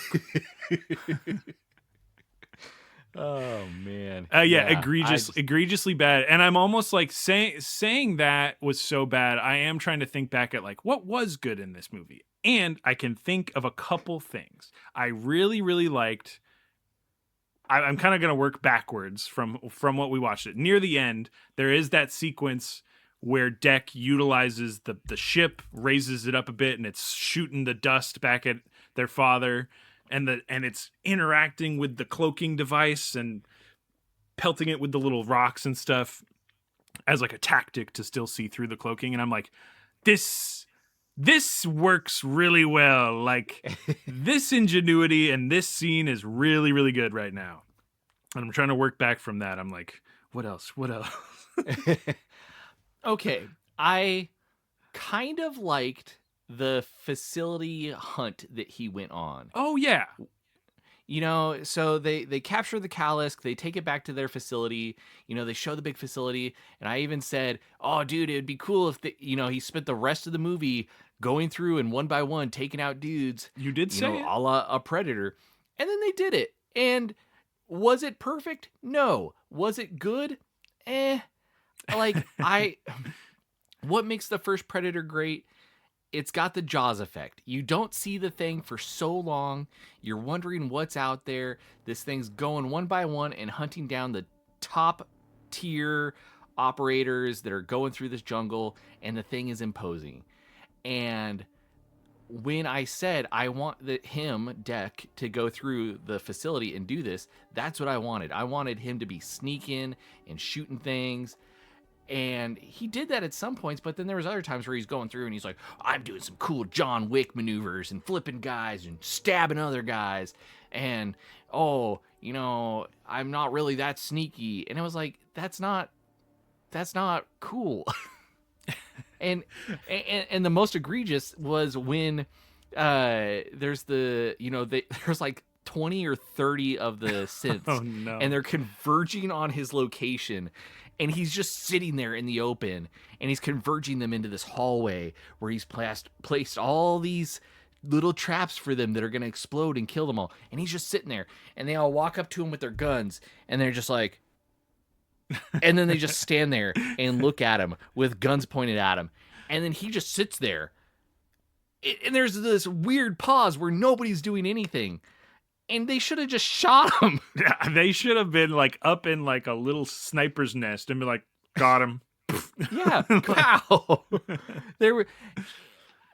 Oh man. Egregiously bad. And I'm almost like saying that was so bad. I am trying to think back at like what was good in this movie. And I can think of a couple things. I really, really liked. I'm kind of going to work backwards from what we watched. It near the end, there is that sequence where Dek utilizes the ship, raises it up a bit, and it's shooting the dust back at their father, and it's interacting with the cloaking device and pelting it with the little rocks and stuff as like a tactic to still see through the cloaking. And I'm like, this works really well. Like this ingenuity and this scene is really, really good right now. And I'm trying to work back from that. I'm like, what else? Okay. I kind of liked the facility hunt that he went on. Oh yeah. So they capture the Calisk, they take it back to their facility. They show the big facility, and I even said, "Oh, dude, it'd be cool if he spent the rest of the movie going through and one by one taking out dudes, You did say it. a la a Predator." And then they did it. And was it perfect? No. Was it good? Eh. Like what makes the first Predator great? It's got the Jaws effect. You don't see the thing for so long. You're wondering what's out there. This thing's going one by one and hunting down the top tier operators that are going through this jungle, and the thing is imposing. And when I said I want Deck, to go through the facility and do this, that's what I wanted. I wanted him to be sneaking and shooting things. And he did that at some points, but then there was other times where he's going through and he's like, I'm doing some cool John Wick maneuvers and flipping guys and stabbing other guys. And, I'm not really that sneaky. And it was like, that's not cool. and the most egregious was when there's there's like 20 or 30 of the synths. Oh, no. And they're converging on his location, and he's just sitting there in the open, and he's converging them into this hallway where he's placed all these little traps for them that are going to explode and kill them all. And he's just sitting there, and they all walk up to him with their guns, and they're just like, and then they just stand there and look at him with guns pointed at him. And then he just sits there. And there's this weird pause where nobody's doing anything. And they should have just shot him. Yeah, they should have been like up in like a little sniper's nest and be like, got him. Yeah. Wow.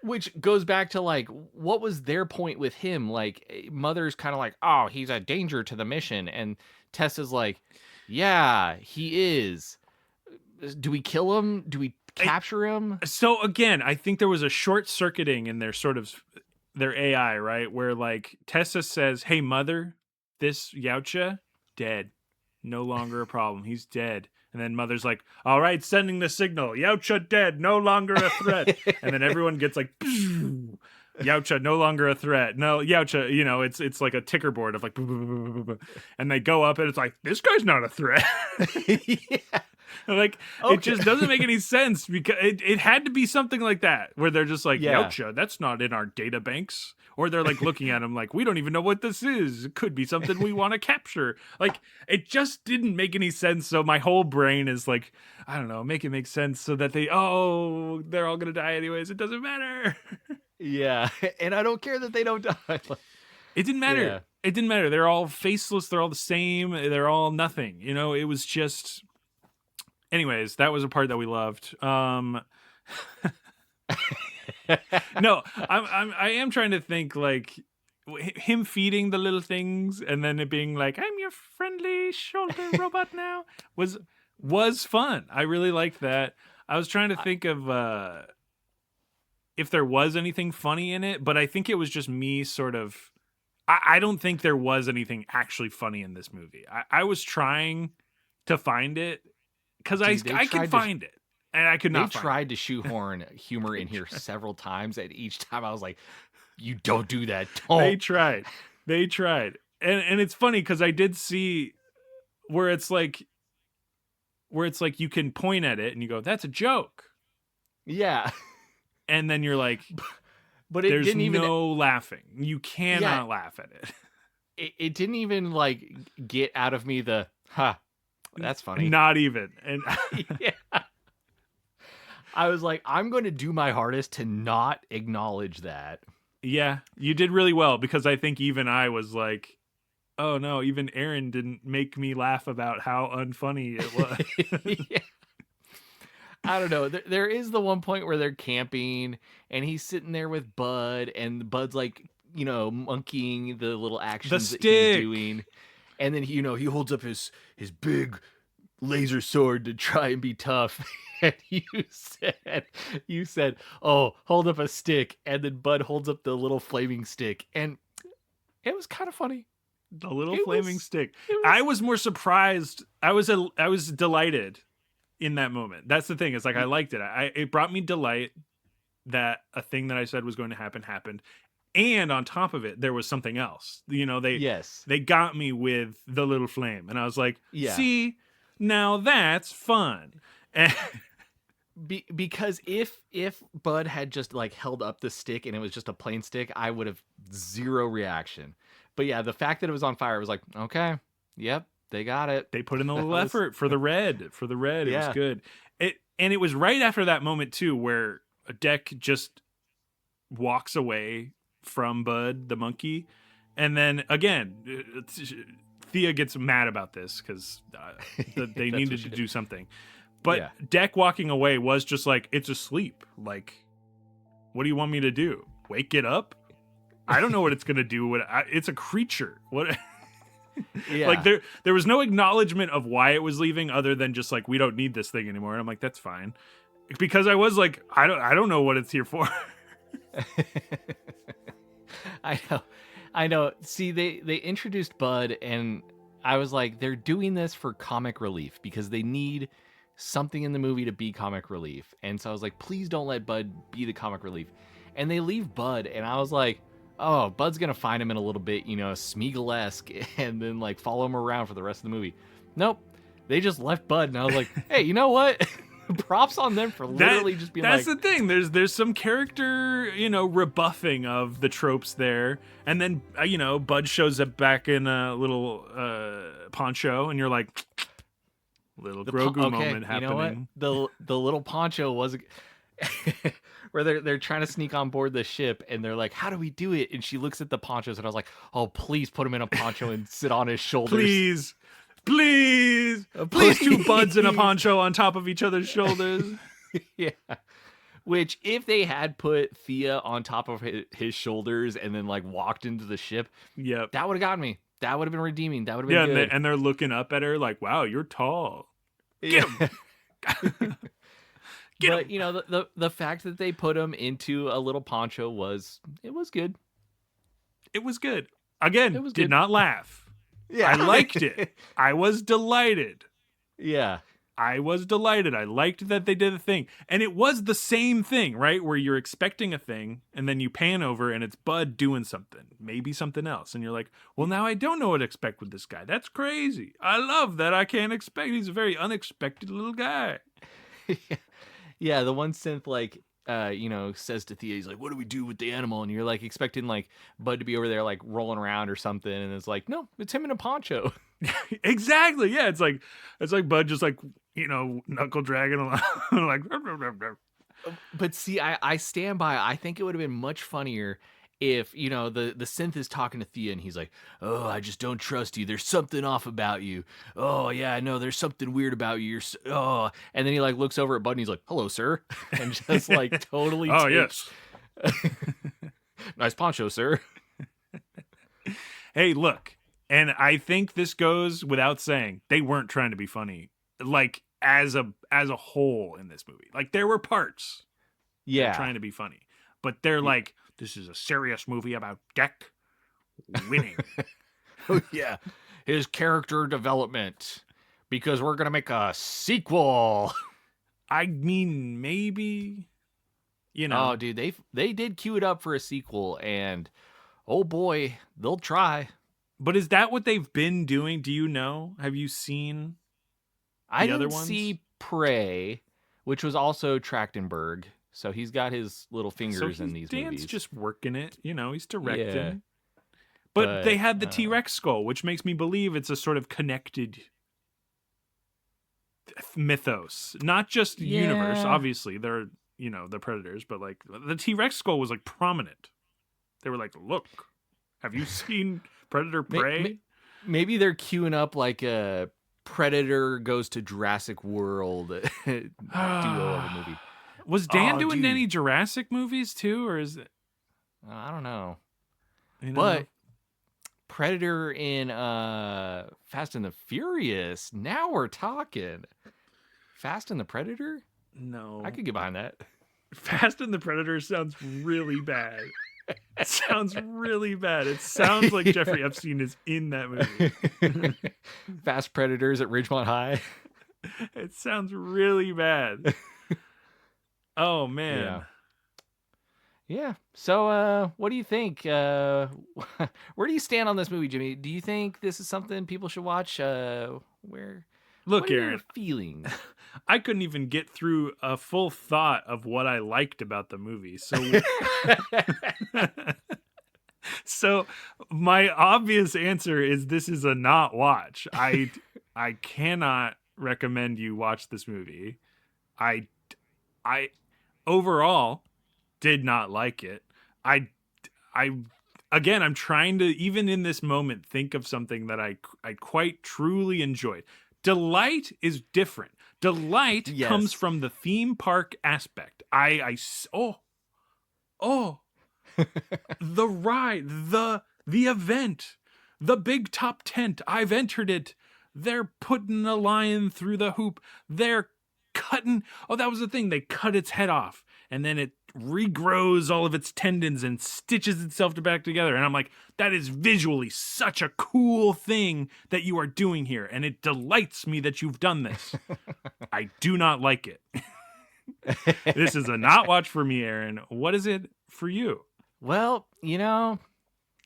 Which goes back to like, what was their point with him? Like, Mother's kind of like, oh, he's a danger to the mission. And Tessa's like, yeah, he is. Do we kill him? Do we capture him? So again, I think there was a short circuiting in their their AI, right? Where like Tessa says, hey, Mother, this Yautja, dead. No longer a problem. He's dead. And then Mother's like, all right, sending the signal. Yautja dead. No longer a threat. And then everyone gets like, Yautja no longer a threat. No, Yautja, it's like a ticker board of like, and they go up and it's like, this guy's not a threat. Yeah. Like, okay. It just doesn't make any sense because it had to be something like that where they're just like, Yautja, that's not in our data banks. Or they're like looking at him like, we don't even know what this is. It could be something we want to capture. Like, it just didn't make any sense. So my whole brain is like, I don't know, make it make sense so that they're all going to die anyways. It doesn't matter. Yeah. And I don't care that they don't die. It didn't matter. Yeah. It didn't matter. They're all faceless. They're all the same. They're all nothing. It was just... Anyways, that was a part that we loved. No, I am trying to think like him feeding the little things and then it being like, I'm your friendly shoulder robot now was fun. I really liked that. I was trying to think of if there was anything funny in it, but I think it was just me sort of. I don't think there was anything actually funny in this movie. I was trying to find it. Because I could find it, and I could not. They tried to shoehorn humor in here several times, and each time I was like, "You don't do that." Don't. They tried, and it's funny because I did see where it's like you can point at it and you go, "That's a joke." Yeah, and then you're like, "But it there's didn't even laughing. You cannot laugh at it." It didn't even like get out of me the That's funny. Not even. And yeah. I was like, I'm going to do my hardest to not acknowledge that. Yeah, you did really well because I think even I was like, oh no, even Aaron didn't make me laugh about how unfunny it was. Yeah. I don't know. There is the one point where they're camping and he's sitting there with Bud and Bud's like, monkeying the little actions that he's doing. And then he holds up his big laser sword to try and be tough. And you said, "Oh, hold up a stick." And then Bud holds up the little flaming stick, and it was kind of funny. The little flaming stick. I was more surprised. I was delighted in that moment. That's the thing. It's like I liked it. It brought me delight that a thing that I said was going to happen happened. And on top of it, there was something else. Yes. They got me with the little flame, and I was like, Yeah. see, now that's fun. And Because if Bud had just like held up the stick and it was just a plain stick, I would have zero reaction. But yeah, the fact that it was on fire was like, okay, yep, they got it. they put in a That little was- effort for the red. For the red, it was Yeah. good. And it was right after that moment too, where Deck just walks away from Bud the monkey, and then again, Thea gets mad about this because they That's needed what she to did. do something. But Yeah. Deck walking away was just like, it's asleep. Like, what do you want me to do? Wake it up? I don't know what it's gonna do. It's a creature. What? Yeah. Like there was no acknowledgement of why it was leaving, other than just like, we don't need this thing anymore. And I'm like, that's fine, because I was like, I don't know what it's here for. I know. See, they introduced Bud, and I was like, they're doing this for comic relief because they need something in the movie to be comic relief. And so I was like, please don't let Bud be the comic relief. And they leave Bud, and I was like, oh, Bud's gonna find him in a little bit, Smeagol-esque, and then like follow him around for the rest of the movie. Nope. They just left Bud, and I was like, hey, you know what? Props on them for literally just being that's like... the thing. There's some character, rebuffing of the tropes there. And then, Bud shows up back in a little poncho, and you're like, little Grogu moment happening. You know what? The little poncho was... where they're trying to sneak on board the ship, and they're like, how do we do it? And she looks at the ponchos, and I was like, oh, please put him in a poncho and sit on his shoulders. Please, two Buds in a poncho on top of each other's shoulders. Yeah. Which, if they had put Thea on top of his shoulders and then like walked into the ship, yep, that would have gotten me. That would have been redeeming. That would have been good. And they're looking up at her like, wow, you're tall. Yeah. Get but him. the fact that they put him into a little poncho was good. It was good. Again, It was did good. not laugh. Yeah. I liked it. I was delighted. Yeah. I was delighted. I liked that they did a thing. And it was the same thing, right? Where you're expecting a thing, and then you pan over and it's Bud doing something, maybe something else. And you're like, well, now I don't know what to expect with this guy. That's crazy. I love that I can't expect. He's a very unexpected little guy. Yeah, the one synth like says to Thea, he's like, what do we do with the animal? And you're like expecting like Bud to be over there like rolling around or something, and it's like, no, it's him in a poncho. Exactly. Yeah, it's like Bud just like, knuckle dragging along like. But see, I stand by. I think it would have been much funnier if the synth is talking to Thea, and he's like, oh, I just don't trust you. There's something off about you. Oh yeah, I know. There's something weird about you. And then he like looks over at Bud, and he's like, hello, sir, and just like totally. Oh yes. Nice poncho, sir. Hey, look, and I think this goes without saying, they weren't trying to be funny, like as a whole in this movie. Like there were parts, Yeah, trying to be funny, but they're like, this is a serious movie about Deck winning. Oh, yeah, his character development, because we're gonna make a sequel. I mean, maybe, Oh, dude, they did cue it up for a sequel, and oh boy, they'll try. But is that what they've been doing? Do you know? Have you seen I the other didn't ones? see Prey, which was also Trachtenberg, so he's got his little fingers in these Dan's movies. just working it, he's directing. Yeah. But they had the I don't know. T-Rex skull, which makes me believe it's a sort of connected mythos, not just universe. Yeah. Obviously, they're the predators, but like the T-Rex skull was like prominent. They were like, "Look, have you seen Predator Prey?" Maybe they're queuing up like a Predator goes to Jurassic World duo of a movie. Was Dan doing dude. any Jurassic movies too, or is it? I don't know. You know? But Predator in Fast and the Furious. Now we're talking. Fast and the Predator? no, I could get behind that. Fast and the Predator sounds really bad. It sounds really bad. It sounds like Jeffrey Epstein is in that movie. Fast Predators at Ridgemont High. It sounds really bad. Oh man. Yeah. So, what do you think? Where do you stand on this movie, Jimmy? Do you think this is something people should watch? What Look, are your Aaron, feelings? I couldn't even get through a full thought of what I liked about the movie. So so my obvious answer is this is a not watch. I cannot recommend you watch this movie. I I overall did not like it. I I again, I'm trying to, even in this moment, think of something that I quite truly enjoyed. Delight is different. Delight comes Yes. from the theme park aspect. Oh, oh, the ride, the event, the big top tent. I've entered it. They're putting a lion through the hoop. They're cutting. Oh, that was the thing. They cut its head off, and then it regrows all of its tendons and stitches itself back together. And I'm like, that is visually such a cool thing that you are doing here, and it delights me that you've done this. I do not like it. This is a not watch for me, Aaron. What is it for you? Well,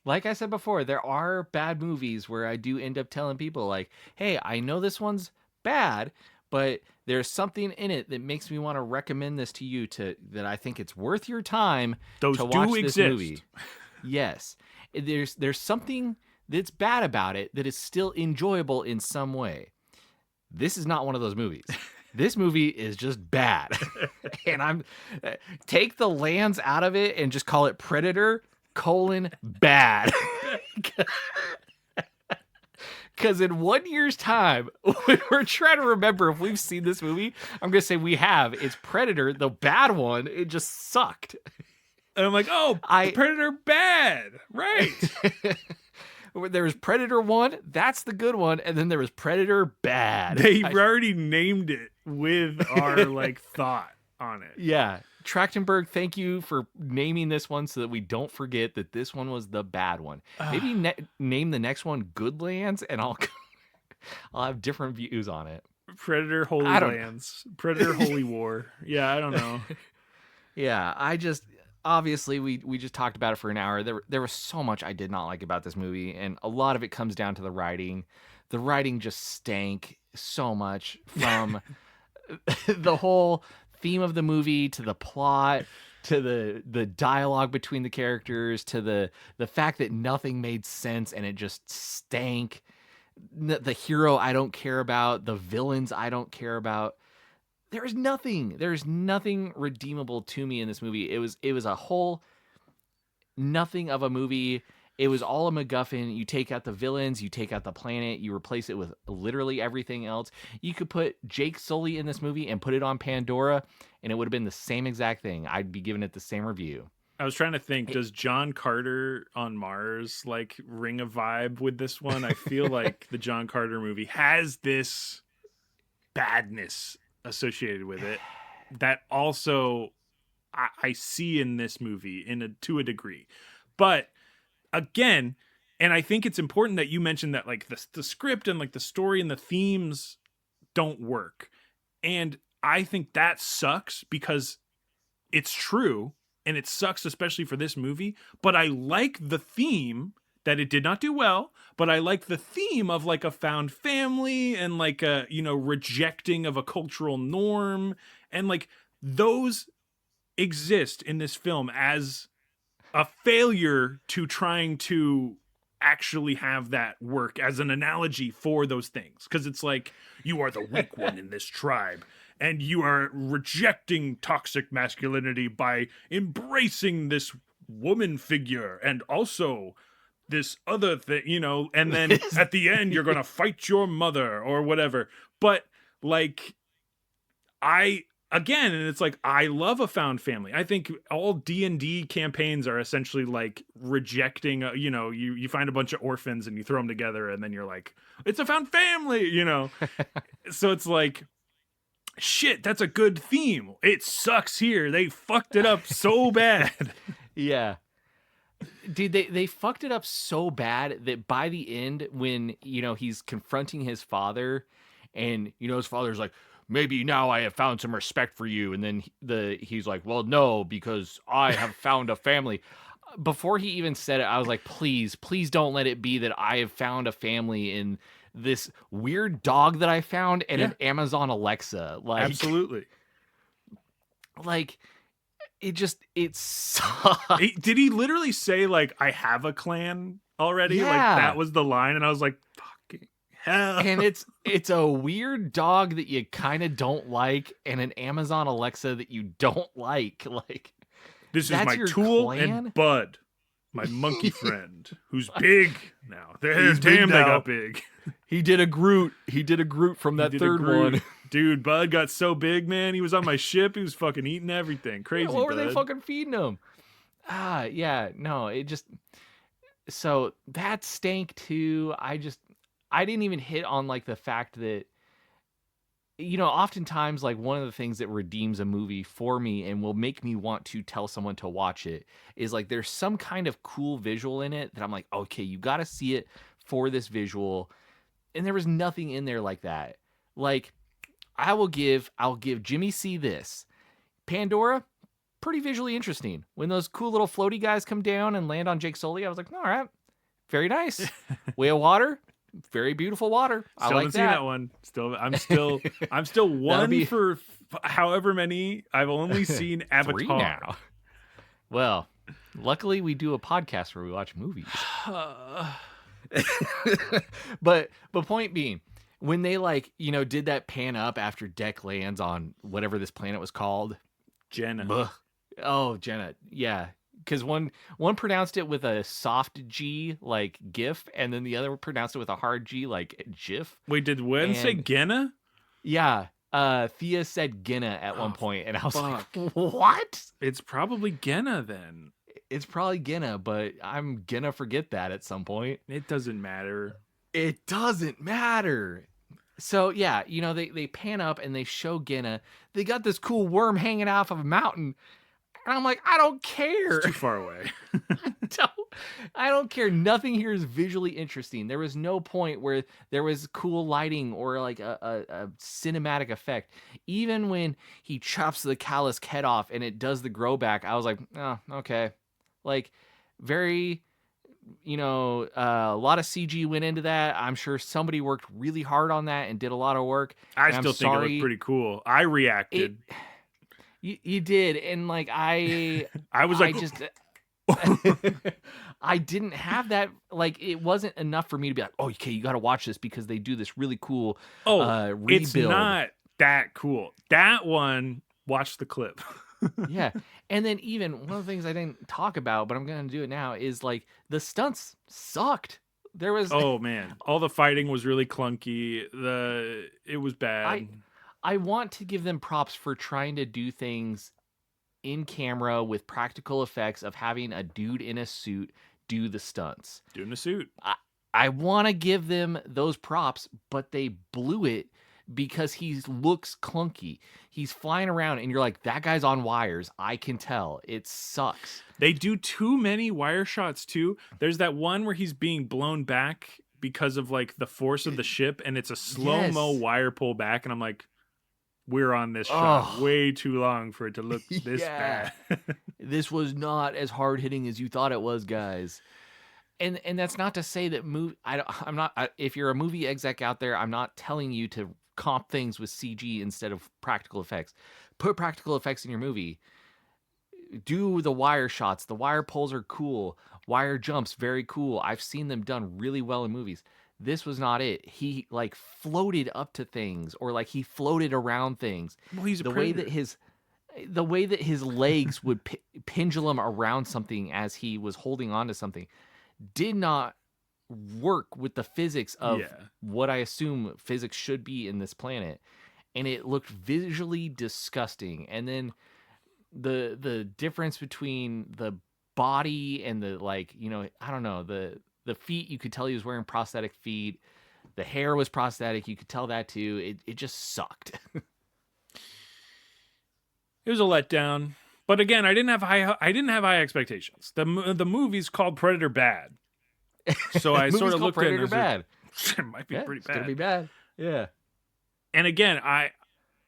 like I said before, there are bad movies where I do end up telling people, like, hey, I know this one's bad, but there's something in it that makes me want to recommend this to you, that I think it's worth your time Those to do watch this movie. exist. Yes. There's something that's bad about it that is still enjoyable in some way. This is not one of those movies. This movie is just bad. And I'm take the lands out of it and just call it Predator: bad. Because in 1 year's time, when we're trying to remember if we've seen this movie, I'm going to say we have. It's Predator, the bad one. It just sucked. And I'm like, oh, Predator bad. Right. There was Predator 1, that's the good one, and then there was Predator bad. They've already named it with our thought on it. Yeah. Trachtenberg, thank you for naming this one so that we don't forget that this one was the bad one. Maybe name the next one Goodlands, and I'll have different views on it. Predator Holy Lands. Predator Holy War. Yeah, I don't know. Yeah, obviously we just talked about it for an hour. There was so much I did not like about this movie, and a lot of it comes down to the writing. The writing just stank so much, from the whole theme of the movie to the plot to the dialogue between the characters to the fact that nothing made sense and it just stank. The hero I don't care about, the villains I don't care about. There's nothing redeemable to me in this movie. It was a whole nothing of a movie. It was all a MacGuffin. You take out the villains, you take out the planet, you replace it with literally everything else. You could put Jake Sully in this movie and put it on Pandora, and it would have been the same exact thing. I'd be giving it the same review. I was trying to think, does John Carter on Mars ring a vibe with this one? I feel like the John Carter movie has this badness associated with it that also I see in this movie to a degree. But again, and I think it's important that you mentioned that the script and the story and the themes don't work. And I think that sucks because it's true, and it sucks especially for this movie, but I like the theme that it did not do well, but I like the theme of a found family and a, rejecting of a cultural norm, and those exist in this film as a failure to trying to actually have that work as an analogy for those things. Because it's you are the weak one in this tribe, and you are rejecting toxic masculinity by embracing this woman figure and also this other thing, and then at the end you're gonna fight your mother or whatever. But again, and it's I love a found family. I think all D&D campaigns are essentially rejecting, you find a bunch of orphans and you throw them together and then you're it's a found family, So it's shit, that's a good theme. It sucks here. They fucked it up so bad. Yeah. Dude, they fucked it up so bad that by the end, when, he's confronting his father, and, his father's like, maybe now I have found some respect for you. And then he's like, well, no, because I have found a family. Before he even said it, I was like, please don't let it be that I have found a family in this weird dog that I found and an Amazon Alexa. Like, absolutely. Like, it sucked. Did he literally say, like, I have a clan already? Yeah. Like, that was the line, and I was like, fucking hell. And it's a weird dog that you kind of don't like, and an Amazon Alexa that you don't like. Like, this is my Tool clan? and Bud, my monkey friend, who's big now. Damn, big they now. got big. He did a Groot from that third one. Dude, Bud got so big, man. He was on my ship. He was fucking eating everything. Crazy, yeah, what were Bud. they fucking feeding him? Yeah, no, it just... So that stank too. I didn't even hit on like the fact that, you know, oftentimes like one of the things that redeems a movie for me and will make me want to tell someone to watch it is like there's some kind of cool visual in it that I'm like, okay, you got to see it for this visual. And there was nothing in there like that. Like, I'll give Jimmy C this. Pandora, pretty visually interesting. When those cool little floaty guys come down and land on Jake Sully, I was like, all right, very nice. Way of Water, very beautiful water. Still I like haven't seen that one. I'm still one for however many. I've only seen Avatar 3 now. Well, luckily we do a podcast where we watch movies. But point being, when they like, you know, did that pan up after Deck lands on whatever this planet was called, Genna. Oh, Genna. Yeah. Because one pronounced it with a soft G, like GIF, and then the other pronounced it with a hard G, like GIF. Wait, did Wen say Genna? Yeah. Thea said Genna at one point, and I was like, what? It's probably Genna then. It's probably Genna, but I'm gonna forget that at some point. It doesn't matter. It doesn't matter. So, yeah, you know, they pan up and they show Genna. They got this cool worm hanging off of a mountain. And I'm like, I don't care. It's too far away. I don't care. Nothing here is visually interesting. There was no point where there was cool lighting or like a cinematic effect. Even when he chops the Callisk head off and it does the grow back, I was like, oh, okay. Like, very, you know, a lot of CG went into that. I'm sure somebody worked really hard on that and did a lot of work. I still think it looked pretty cool. I reacted. You did, and like I was like, I didn't have that. Like, it wasn't enough for me to be like, oh, okay, you got to watch this because they do this really cool. Rebuild. It's not that cool. That one, watch the clip. Yeah, and then even one of the things I didn't talk about, but I'm gonna do it now, is like the stunts sucked. There was oh man, all the fighting was really clunky. It was bad. I want to give them props for trying to do things in camera with practical effects of having a dude in a suit do the stunts. Dude in a suit. I want to give them those props, but they blew it because he looks clunky. He's flying around and you're like, that guy's on wires. I can tell. It sucks. They do too many wire shots too. There's that one where he's being blown back because of like the force of the ship and it's a slow-mo wire pull back and I'm like, we're on this shot way too long for it to look this bad. This was not as hard hitting as you thought it was, guys. And that's not to say that I'm not. If you're a movie exec out there, I'm not telling you to comp things with CG instead of practical effects. Put practical effects in your movie. Do the wire shots. The wire pulls are cool. Wire jumps, very cool. I've seen them done really well in movies. This was not it. He like floated up to things or like he floated around things. Well, he's a predator. The way that his legs would pendulum around something as he was holding on to something did not work with the physics of what I assume physics should be in this planet. And it looked visually disgusting. And then the difference between the body and the, like, you know, I don't know, the feet, you could tell he was wearing prosthetic feet. The hair was prosthetic. You could tell that too. It just sucked. It was a letdown. But again, I didn't have high expectations. The movie's called Predator Bad. So I sort of looked at it Predator Bad. It might be pretty bad. It's going to be bad. Yeah. And again,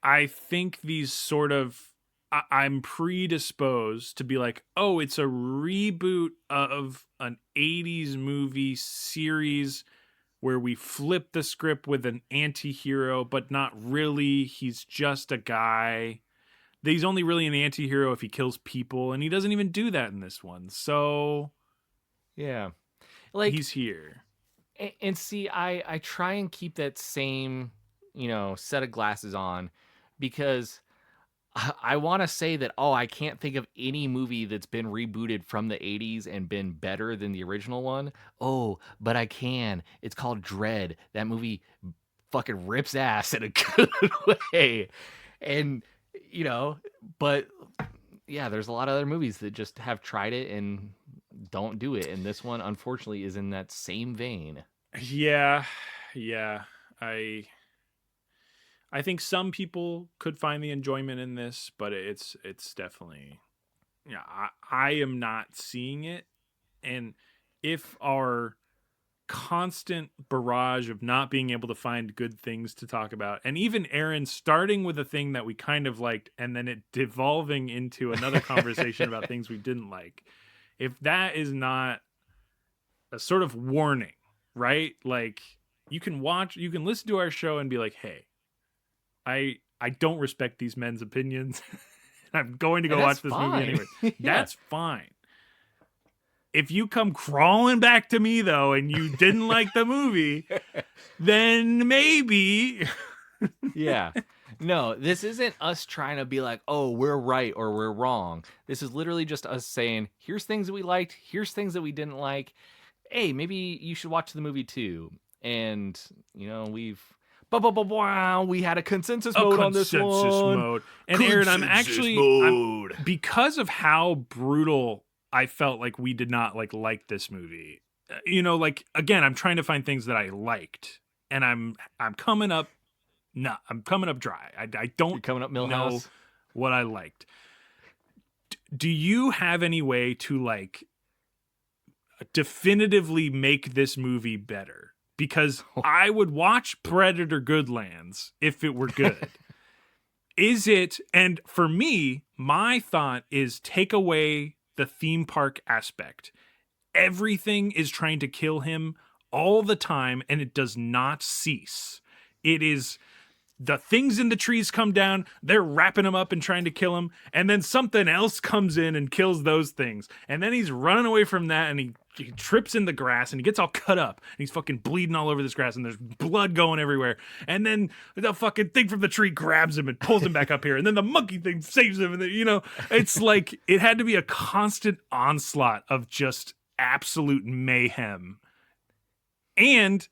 I think these sort of I'm predisposed to be like, oh, it's a reboot of an 80s movie series where we flip the script with an anti-hero, but not really. He's just a guy. He's only really an anti-hero if he kills people, and he doesn't even do that in this one. So Yeah. Like, he's here. and see, I try and keep that same, set of glasses on, because I want to say that, I can't think of any movie that's been rebooted from the 80s and been better than the original one. Oh, but I can. It's called Dread. That movie fucking rips ass in a good way. And, you know, but yeah, there's a lot of other movies that just have tried it and don't do it. And this one, unfortunately, is in that same vein. Yeah. Yeah. I think some people could find the enjoyment in this, but it's definitely, yeah, I am not seeing it. And if our constant barrage of not being able to find good things to talk about, and even Aaron starting with a thing that we kind of liked and then it devolving into another conversation about things we didn't like, if that is not a sort of warning, right? Like, you can listen to our show and be like, hey, I don't respect these men's opinions. I'm going to go watch this movie anyway. Yeah. That's fine. If you come crawling back to me, though, and you didn't like the movie, then maybe. Yeah. No, this isn't us trying to be like, oh, we're right or we're wrong. This is literally just us saying, here's things that we liked, here's things that we didn't like. Hey, maybe you should watch the movie too. And, we had a consensus mode on this one. Mode. And Aaron, I'm because of how brutal I felt like we did not like this movie. Again, I'm trying to find things that I liked, and I'm coming up. No, I'm coming up dry. I don't You're coming up Milhouse. Know what I liked. Do you have any way to definitively make this movie better? Because I would watch Predator Goodlands if it were good. Is it? And for me, my thought is take away the theme park aspect. Everything is trying to kill him all the time, and it does not cease. It is the things in the trees come down, they're wrapping him up and trying to kill him, and then something else comes in and kills those things. And then he's running away from that, and he trips in the grass, and he gets all cut up, and he's fucking bleeding all over this grass, and there's blood going everywhere. And then the fucking thing from the tree grabs him and pulls him back up here, and then the monkey thing saves him, and then, it's like it had to be a constant onslaught of just absolute mayhem. And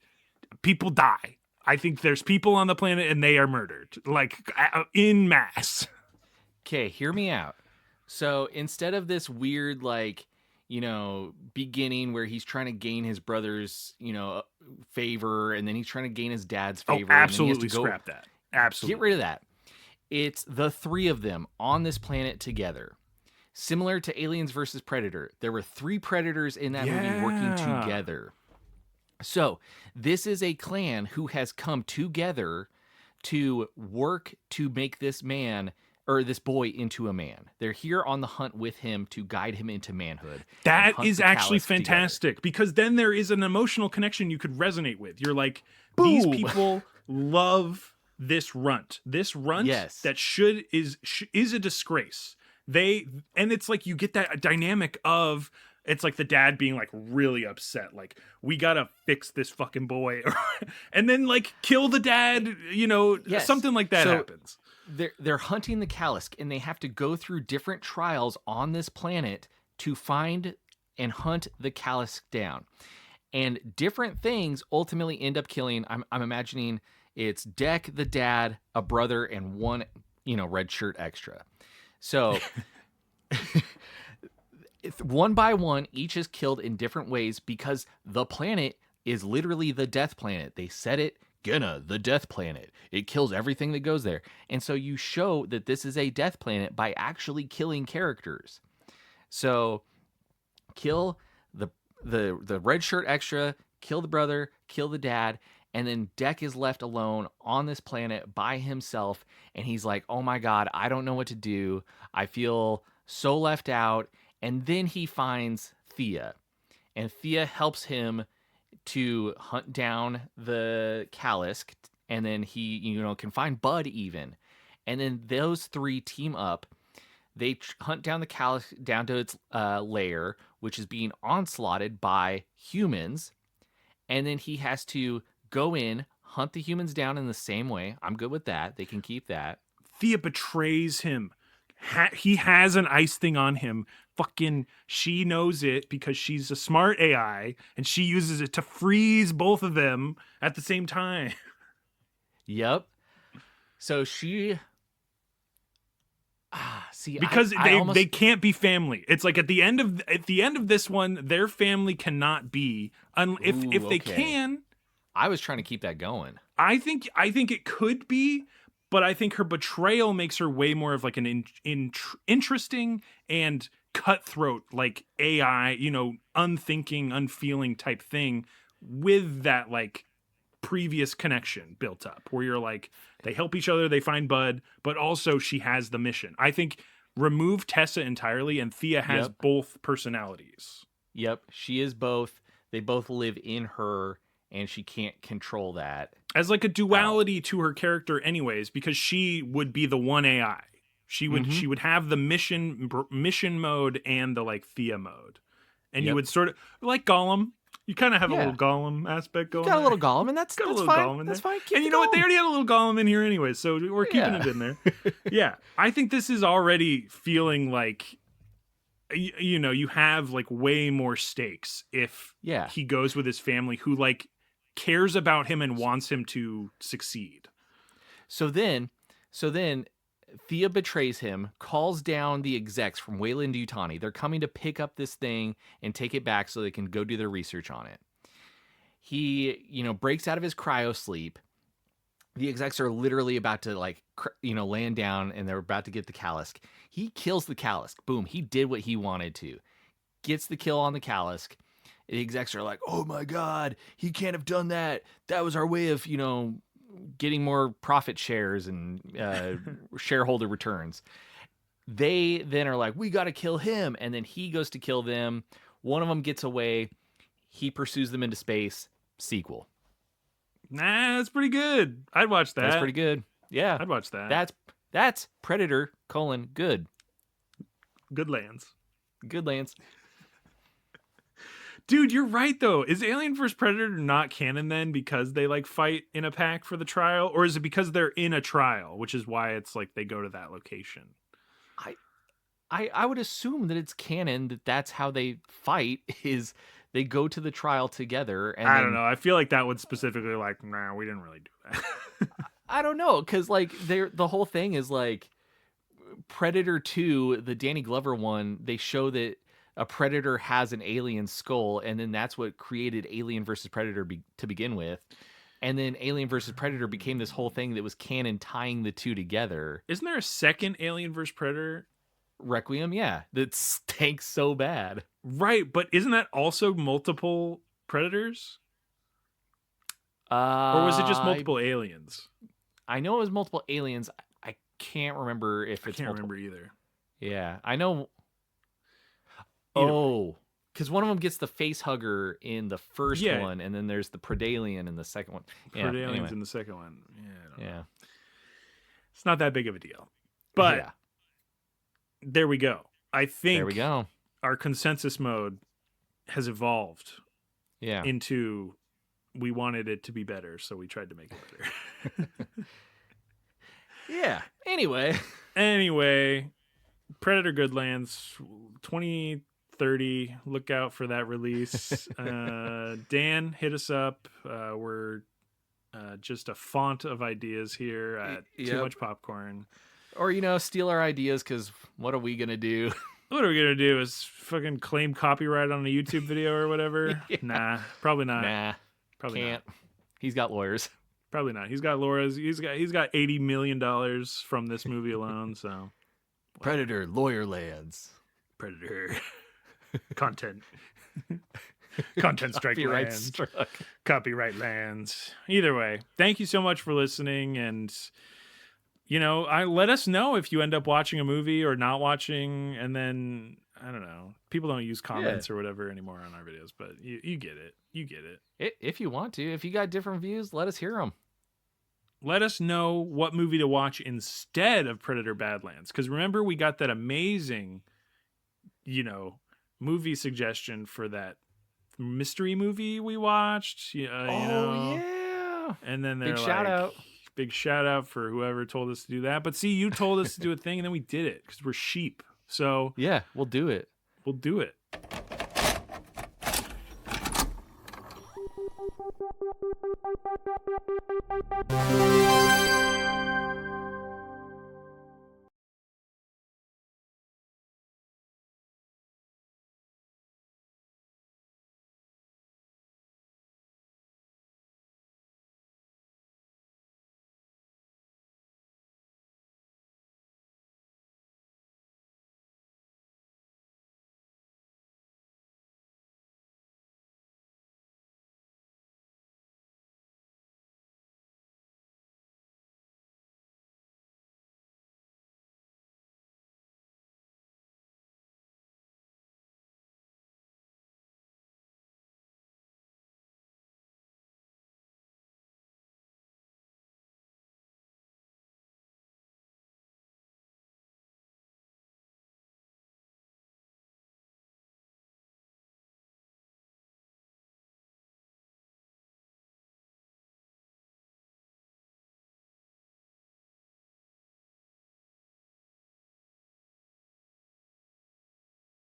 people die. I think there's people on the planet and they are murdered, in mass. Okay, hear me out. So instead of this weird, beginning where he's trying to gain his brother's, favor, and then he's trying to gain his dad's favor. Oh, absolutely and then scrap that. Absolutely. Get rid of that. It's the three of them on this planet together. Similar to Aliens versus Predator. There were 3 predators in that movie working together. So this is a clan who has come together to work to make this man or this boy into a man. They're here on the hunt with him to guide him into manhood. That is actually fantastic because then there is an emotional connection you could resonate with. You're like, these people love this runt. This runt that is a disgrace. And it's like you get that dynamic of it's like the dad being really upset, we gotta fix this fucking boy, and then kill the dad, something like that happens. They're hunting the Kalisk, and they have to go through different trials on this planet to find and hunt the Kalisk down, and different things ultimately end up killing. I'm imagining it's Deck, the dad, a brother, and one red shirt extra. So. One by one, each is killed in different ways because the planet is literally the death planet. They said it, Genna, the death planet. It kills everything that goes there. And so you show that this is a death planet by actually killing characters. So kill the red shirt extra, kill the brother, kill the dad, And then Deck is left alone on this planet by himself. And he's like, oh my God, I don't know what to do. I feel so left out. And then he finds Thea. And Thea helps him to hunt down the Kalisk. And then he, can find Bud even. And then those three team up. They hunt down the Kalisk down to its lair, which is being onslaughted by humans. And then he has to go in, hunt the humans down in the same way. I'm good with that. They can keep that. Thea betrays him. He has an ice thing on him. Fucking, she knows it because she's a smart AI, and she uses it to freeze both of them at the same time. Yep. So she... see, because I they can't be family. It's like at the end of this one, their family cannot be. If they can, I was trying to keep that going. I think it could be, but I think her betrayal makes her way more of like an interesting and cutthroat, like AI, unthinking, unfeeling type thing with that like previous connection built up where you're like, they help each other, they find Bud, but also she has the mission. I think remove Tessa entirely and Thea has both personalities. Yep, she is both. They both live in her, and she can't control that. As like a duality to her character anyways, because she would be the one AI. She would have the mission mode and the like Thea mode. And you would sort of like Gollum. You kind of have a little Gollum aspect going. Got a little Gollum, and that's fine. Gollum That's fine. Keep and you know what? They already had a little Gollum in here anyway, so we're keeping it in there. Yeah, I think this is already feeling like, you have like way more stakes if he goes with his family who like cares about him and wants him to succeed. So then Thea betrays him, calls down the execs from Wayland Yutani. They're coming to pick up this thing and take it back so they can go do their research on it. He, breaks out of his cryo sleep. The execs are literally about to land down and they're about to get the Kalisk. He kills the Kalisk. Boom. He did what he wanted to. Gets the kill on the Kalisk. The execs are like, oh my God, he can't have done that. That was our way of, getting more profit shares and shareholder returns. They then are like, we got to kill him. And then he goes to kill them. One of them gets away. He pursues them into space. Sequel. Nah, that's pretty good. I'd watch that. That's pretty good. Yeah. I'd watch that. That's Predator, good. Good lands. Good lands. Dude, you're right though. Is Alien vs Predator not canon then because they like fight in a pack for the trial, or is it because they're in a trial, which is why it's like they go to that location? I would assume that it's canon that that's how they fight, is they go to the trial together. And I don't know. I feel like that would specifically like, nah, we didn't really do that. I don't know, because like the whole thing is like Predator 2, the Danny Glover one. They show that a predator has an alien skull, and then that's what created Alien versus Predator to begin with. And then Alien versus Predator became this whole thing that was canon tying the two together. Isn't there a second Alien versus Predator? Requiem, yeah. That stinks so bad. Right, but isn't that also multiple Predators? Or was it just multiple aliens? I know it was multiple aliens. I can't remember if it's multiple. Remember either. Yeah, I know... Oh, because one of them gets the face hugger in the first one, and then there's the Predalien in the second one. Predalien's in the second one. Yeah. It's not that big of a deal. But there we go. I think our consensus mode has evolved into we wanted it to be better, so we tried to make it better. Yeah. Anyway, Predator Goodlands 2030. Look out for that release. Dan, hit us up. We're just a font of ideas here at Too Much Popcorn. Or, steal our ideas, because what are we going to do? What are we going to do? Is fucking claim copyright on a YouTube video or whatever? Nah, probably not. Nah, probably can't. Not. He's got lawyers. Probably not. He's got lawyers. He's got $80 million from this movie alone, so. Predator, lawyer lands. Predator. Content. Content strike Copyright lands. struck. Copyright lands. Either way, thank you so much for listening. And, let us know if you end up watching a movie or not watching. And then, I don't know. People don't use comments or whatever anymore on our videos, but you get it. You get it. If you want to. If you got different views, let us hear them. Let us know what movie to watch instead of Predator Badlands. Because remember, we got that amazing, movie suggestion for that mystery movie we watched. Yeah. And then they're Big shout out for whoever told us to do that. But see, you told us to do a thing and then we did it because we're sheep. So yeah, we'll do it. We'll do it.